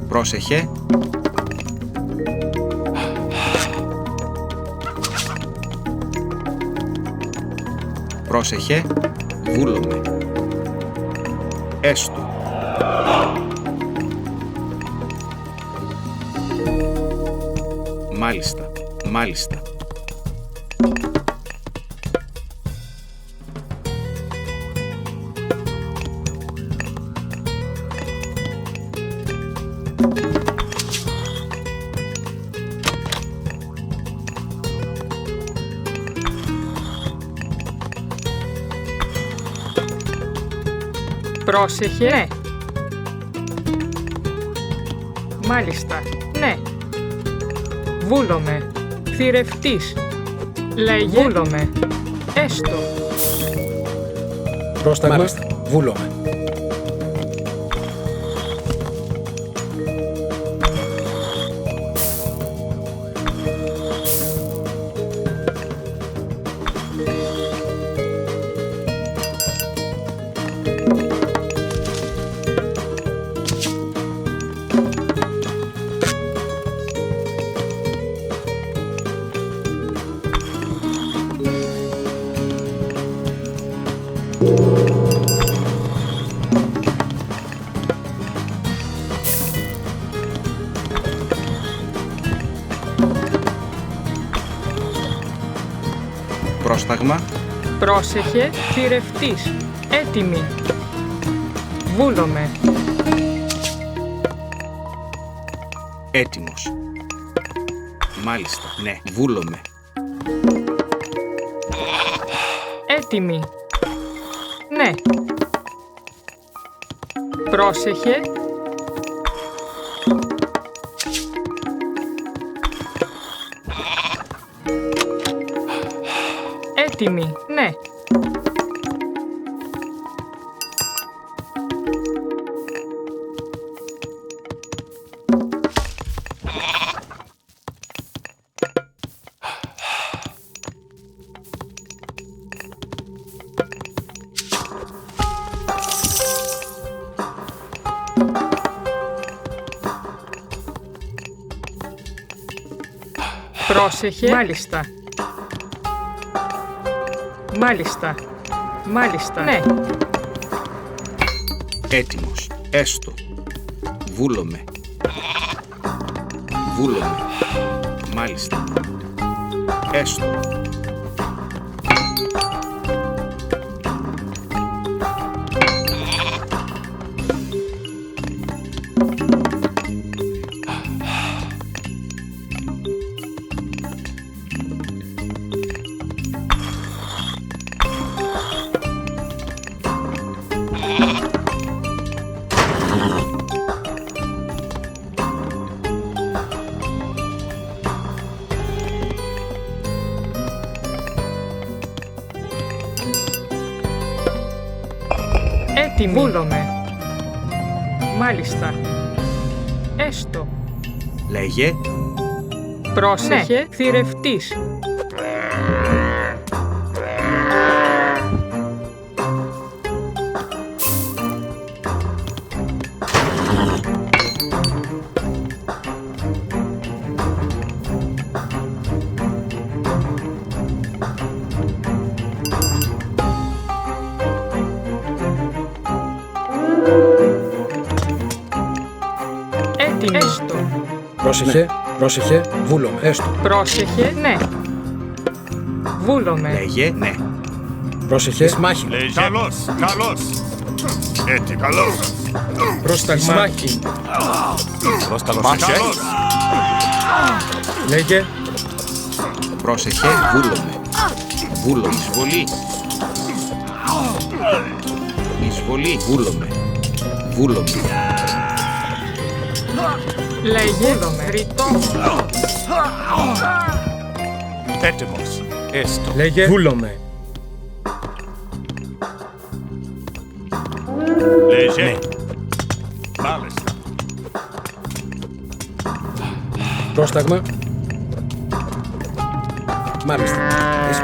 Πρόσεχε. Πρόσεχε. Βούλομαι. Έστω. Μάλιστα. Μάλιστα. Πρόσεχε. Ναι. Μάλιστα. Ναι. Βούλομαι. Θηρευτής. Λέγε. Βούλομαι. Έστω. Πρόσταγμα. Μάλιστα. Βούλομαι. Πρόσταγμα. Πρόσεχε. Θηρευτής. Έτοιμη. Βούλομαι. Έτοιμος. Μάλιστα. Ναι. Βούλομαι. Έτοιμη. Ναι. Πρόσεχε. Έτοιμη. Ναι. Πρόσεχε. Μάλιστα. Μάλιστα. Μάλιστα. Ναι. Έτοιμος. Έστω. Βούλομαι. Βούλομαι. Μάλιστα. Έστω. Έτοιμη. Βούλομαι. Μάλιστα. Έστω. Λέγε. Πρόσεχε. Ναι. Θηρευτής. Έτοιμη. Έστω. Πρόσεχε, πρόσεχε, βούλομαι, έστω. Πρόσεχε, ναι. Βούλομαι. Λέγε, ναι. Πρόσεχε, μάχη. Καλώς, καλώς. Έτσι, καλώς. Πρόσταγμα. Μάχη. Πρόσταγμα. Καλώς. Λέγε. Πρόσεχε, βούλομαι. Βούλομαι. Εισβολή. Εισβολή. Βούλομαι. Βούλομαι. Λέγε. Βούλομαι. Ρητό. Έτοιμος. Έστω. Λέγε. Βούλομαι. Λέγε. Ναι. Μάλιστα. Πρόσταγμα. Μάλιστα.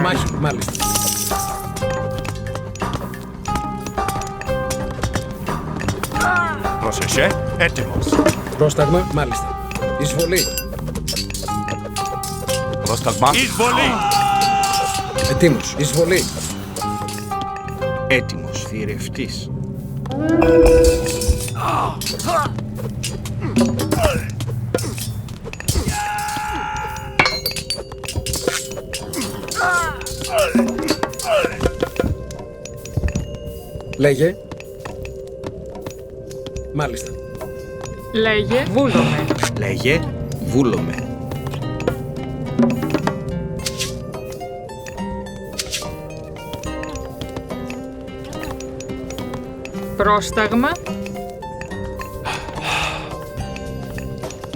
Μάχη, μάλιστα. Πρόσεχε. Έτοιμος. Πρόσταγμα, μάλιστα. Εισβολή. Πρόσταγμα. Εισβολή. Ετοίμος. Εισβολή. Έτοιμος. Θηρευτής. Λέγε. Μάλιστα. Λέγε. Βούλομαι. Λέγε. Βούλομαι. Πρόσταγμα.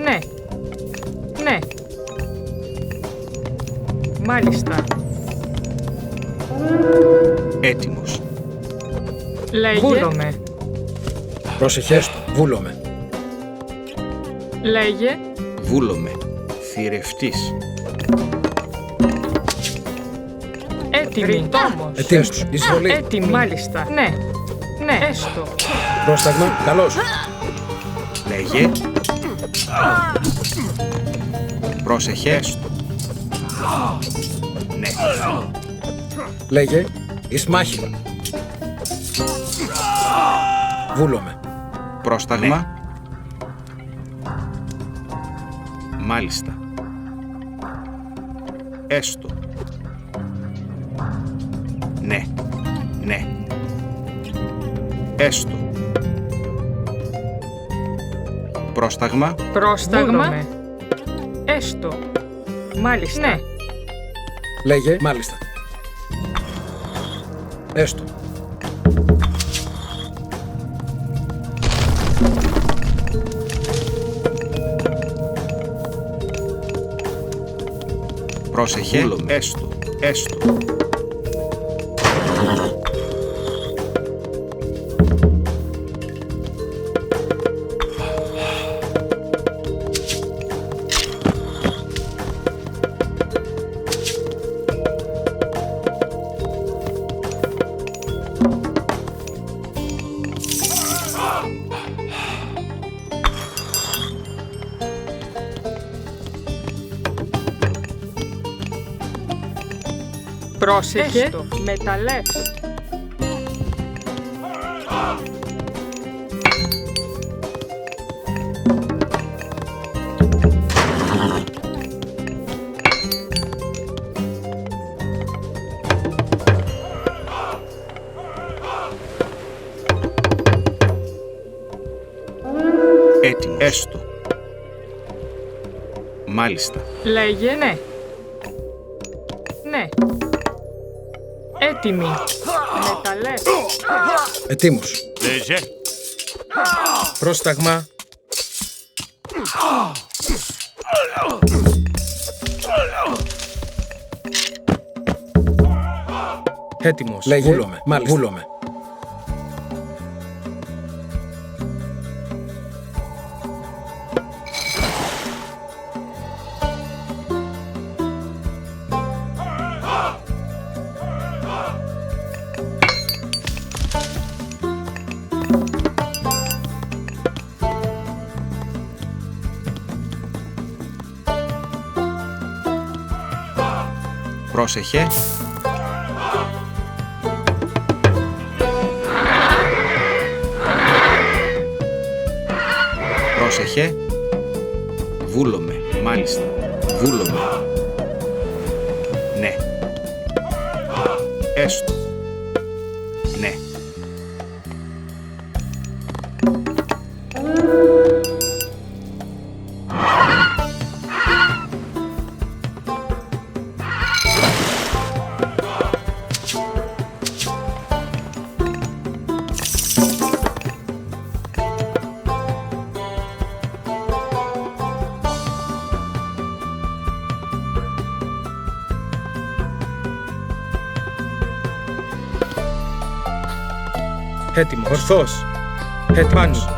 Ναι. Ναι. Μάλιστα. Έτοιμος. Λέγε. Βούλομαι. Πρόσεχε, βούλομαι. Λέγε. Βούλομαι. Θηρευτής. Έτοιμη. Ρητόμος. Ετοίμος. Εισβολή. Έτοιμη. Μάλιστα. Ναι. Ναι. Έστω. Πρόσταγμα. Καλώς. Λέγε. Πρόσεχε. Έστω. Ναι. Λέγε. Ισμάχη. Βούλομαι. Πρόσταγμα. Ναι. Μάλιστα. Έστω. Ναι. Ναι. Έστω. Πρόσταγμα. Πρόσταγμα. Βούλομαι. Έστω. Μάλιστα. Ναι. Λέγε. Μάλιστα. Έστω. Πρόσεχε. Βούλομαι. Έστω. Έστω. Πρόσεχε. Έστω. Μεταλλεύς. Έτοιμο. Έστω. Μάλιστα. Λέγε ναι. Ναι. Έτοιμη. Μεταλλεύς. Ετοίμος. Λέγε. Πρόσταγμα. Έτοιμος. Λέγε. Βούλομαι. Μάλιστα. Βούλομαι. Πρόσεχε. Πρόσεχε. Βούλομαι. Μάλιστα. Βούλομαι. Ναι. Έστω. Ναι. Έτοιμος. Ορθός. Έτοιμος.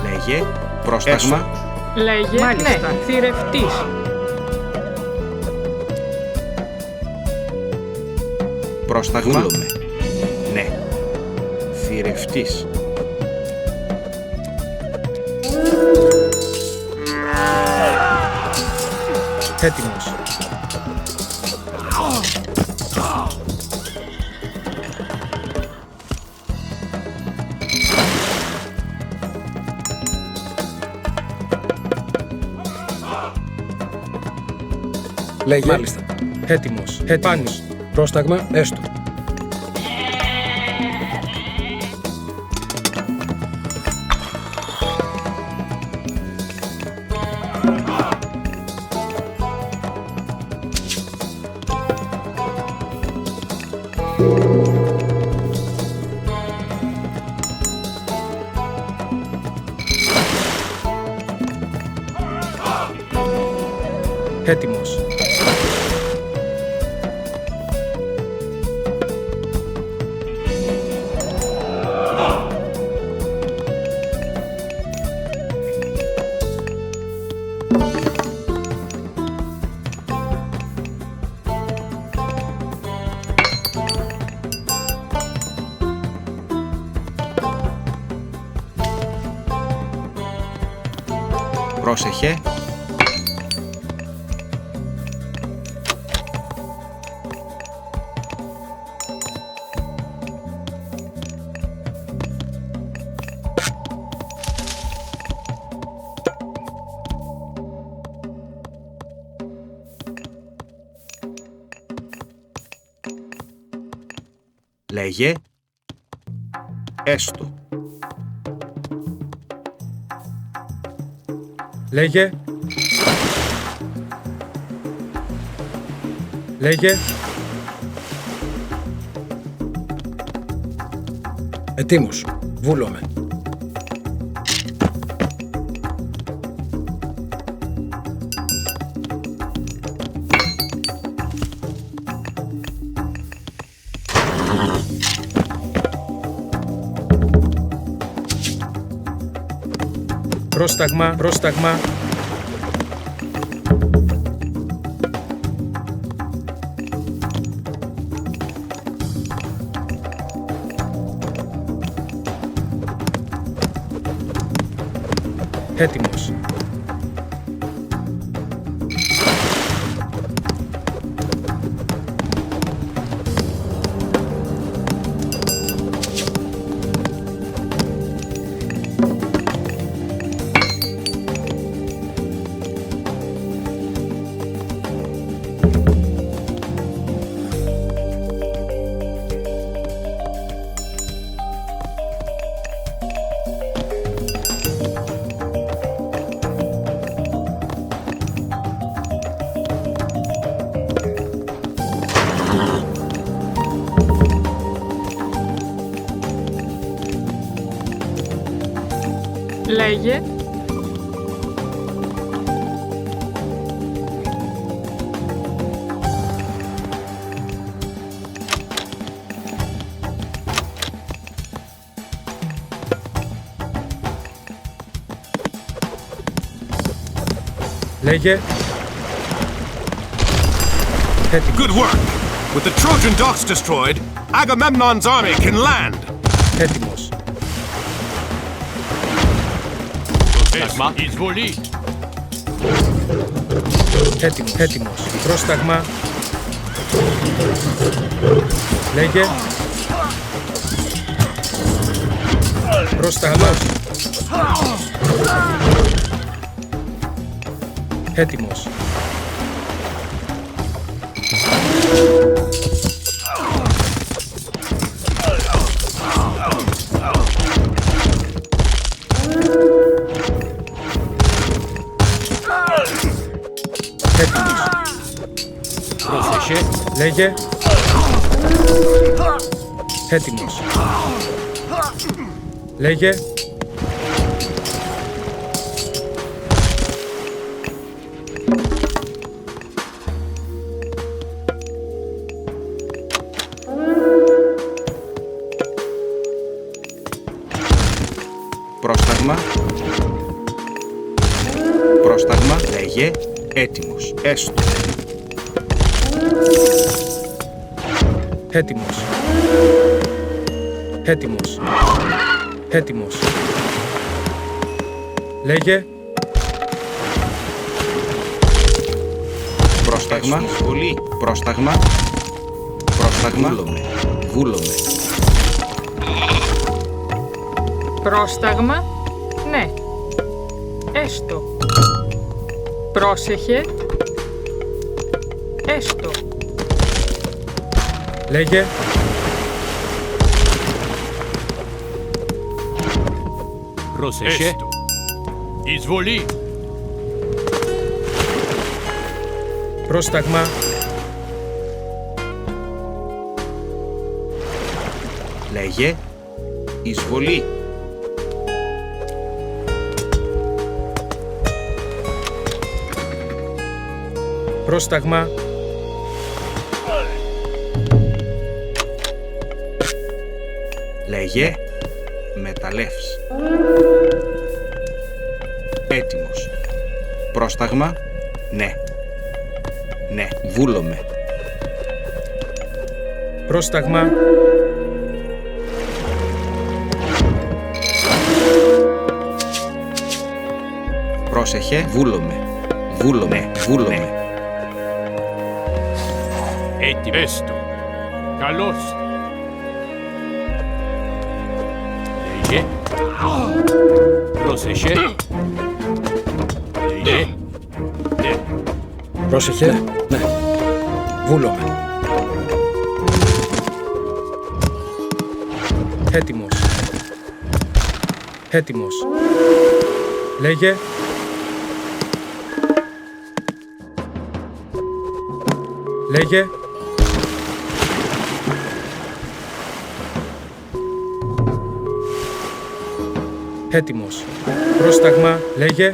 Λέγε. Πρόσταγμα. Λέγε. Μάλιστα. Ναι. Θηρευτής. Πρόσταγμα. Βούλομαι. Ναι. Θηρευτής. Έτοιμος. Λέγε. Μάλιστα. Έτοιμος. Έτοιμος. Πρόσταγμα, έστω. Έτοιμος. Πρόσεχε. Λέγε. Έστω. Λέγε. Λέγε. Ετοίμος. Βούλομαι. Πρόσταγμα. Πρόσταγμα. Έτοιμος. Λέγε. Λέγε. Good work! With the Trojan docks destroyed, Agamemnon's army can land! Έτοιμος. Πρόσταγμα. Εισβολή. Έτοιμος. Πρόσταγμα. Λέγε. Πρόσταγμα. Έτοιμος. Πρόσεχε. Λέγε. Έτοιμος. Λέγε. Πρόσταγμα. Πρόσταγμα. Λέγε. Έτοιμος. Έστω. Έτοιμος. Έτοιμος. Έτοιμος. Λέγε. Πρόσταγμα. Πολύ. Πρόσταγμα. Πρόσταγμα. Βούλομαι. Βούλομαι. Πρόσταγμα. Ναι. Έστω. Πρόσεχε. Έστω. Λέγε. Πρόσεχε. Εισβολή. Πρόσταγμα. Λέγε. Εισβολή. Πρόσταγμα. Λέγε. Μεταλλεύς. Έτοιμος. Πρόσταγμα. Ναι. Ναι. Βούλομαι. Πρόσταγμα. Πρόσεχε. Βούλομαι. Βούλομαι. Βούλομαι. Έστω. Καλώς. Λέγε. Πρόσεχε. Λέγε. Ναι. Πρόσεχε. Ναι. Βούλομαι. Έτοιμος. Έτοιμος. Λέγε. Λέγε. Έτοιμος. Πρόσταγμα. Λέγε.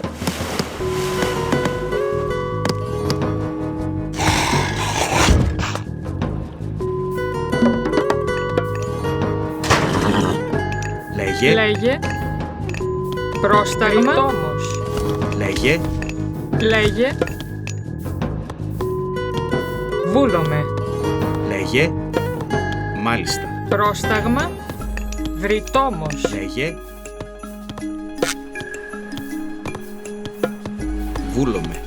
Λέγε. Λέγε. Πρόσταγμα. Ρητόμος. Λέγε. Λέγε. Βούλομαι. Λέγε. Μάλιστα. Πρόσταγμα. Βρυτόμος. Λέγε. Βούλομαι.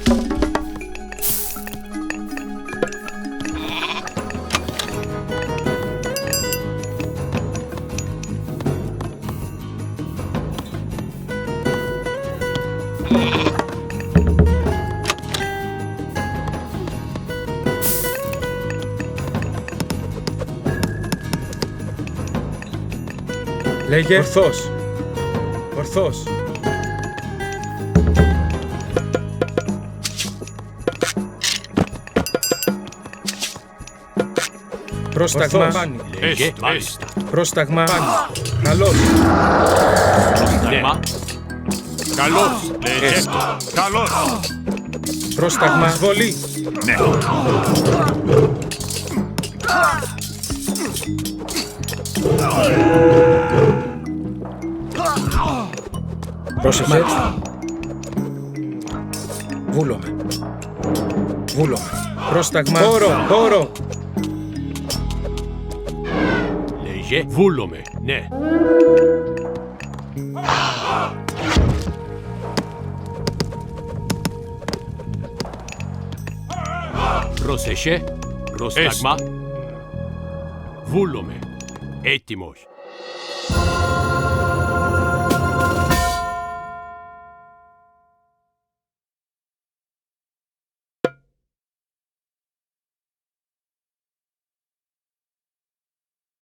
Λέγε. Ορθός. Ορθός. Πρόσταγμα. Λέγε. Πρόσταγμα. Καλώς. Πρόσταγμα. Καλώς. Λέγε. Καλώς. Πρόσταγμα. Εισβολή. Ναι. Πρόσεχε. Βούλομαι. Βούλομαι. Πρόσταγμα. Χώρο. Χώρο. Λέγε. Βούλομαι. Ναι. Πρόσεχε. Πρόσταγμα. Βούλομαι. Έτοιμος.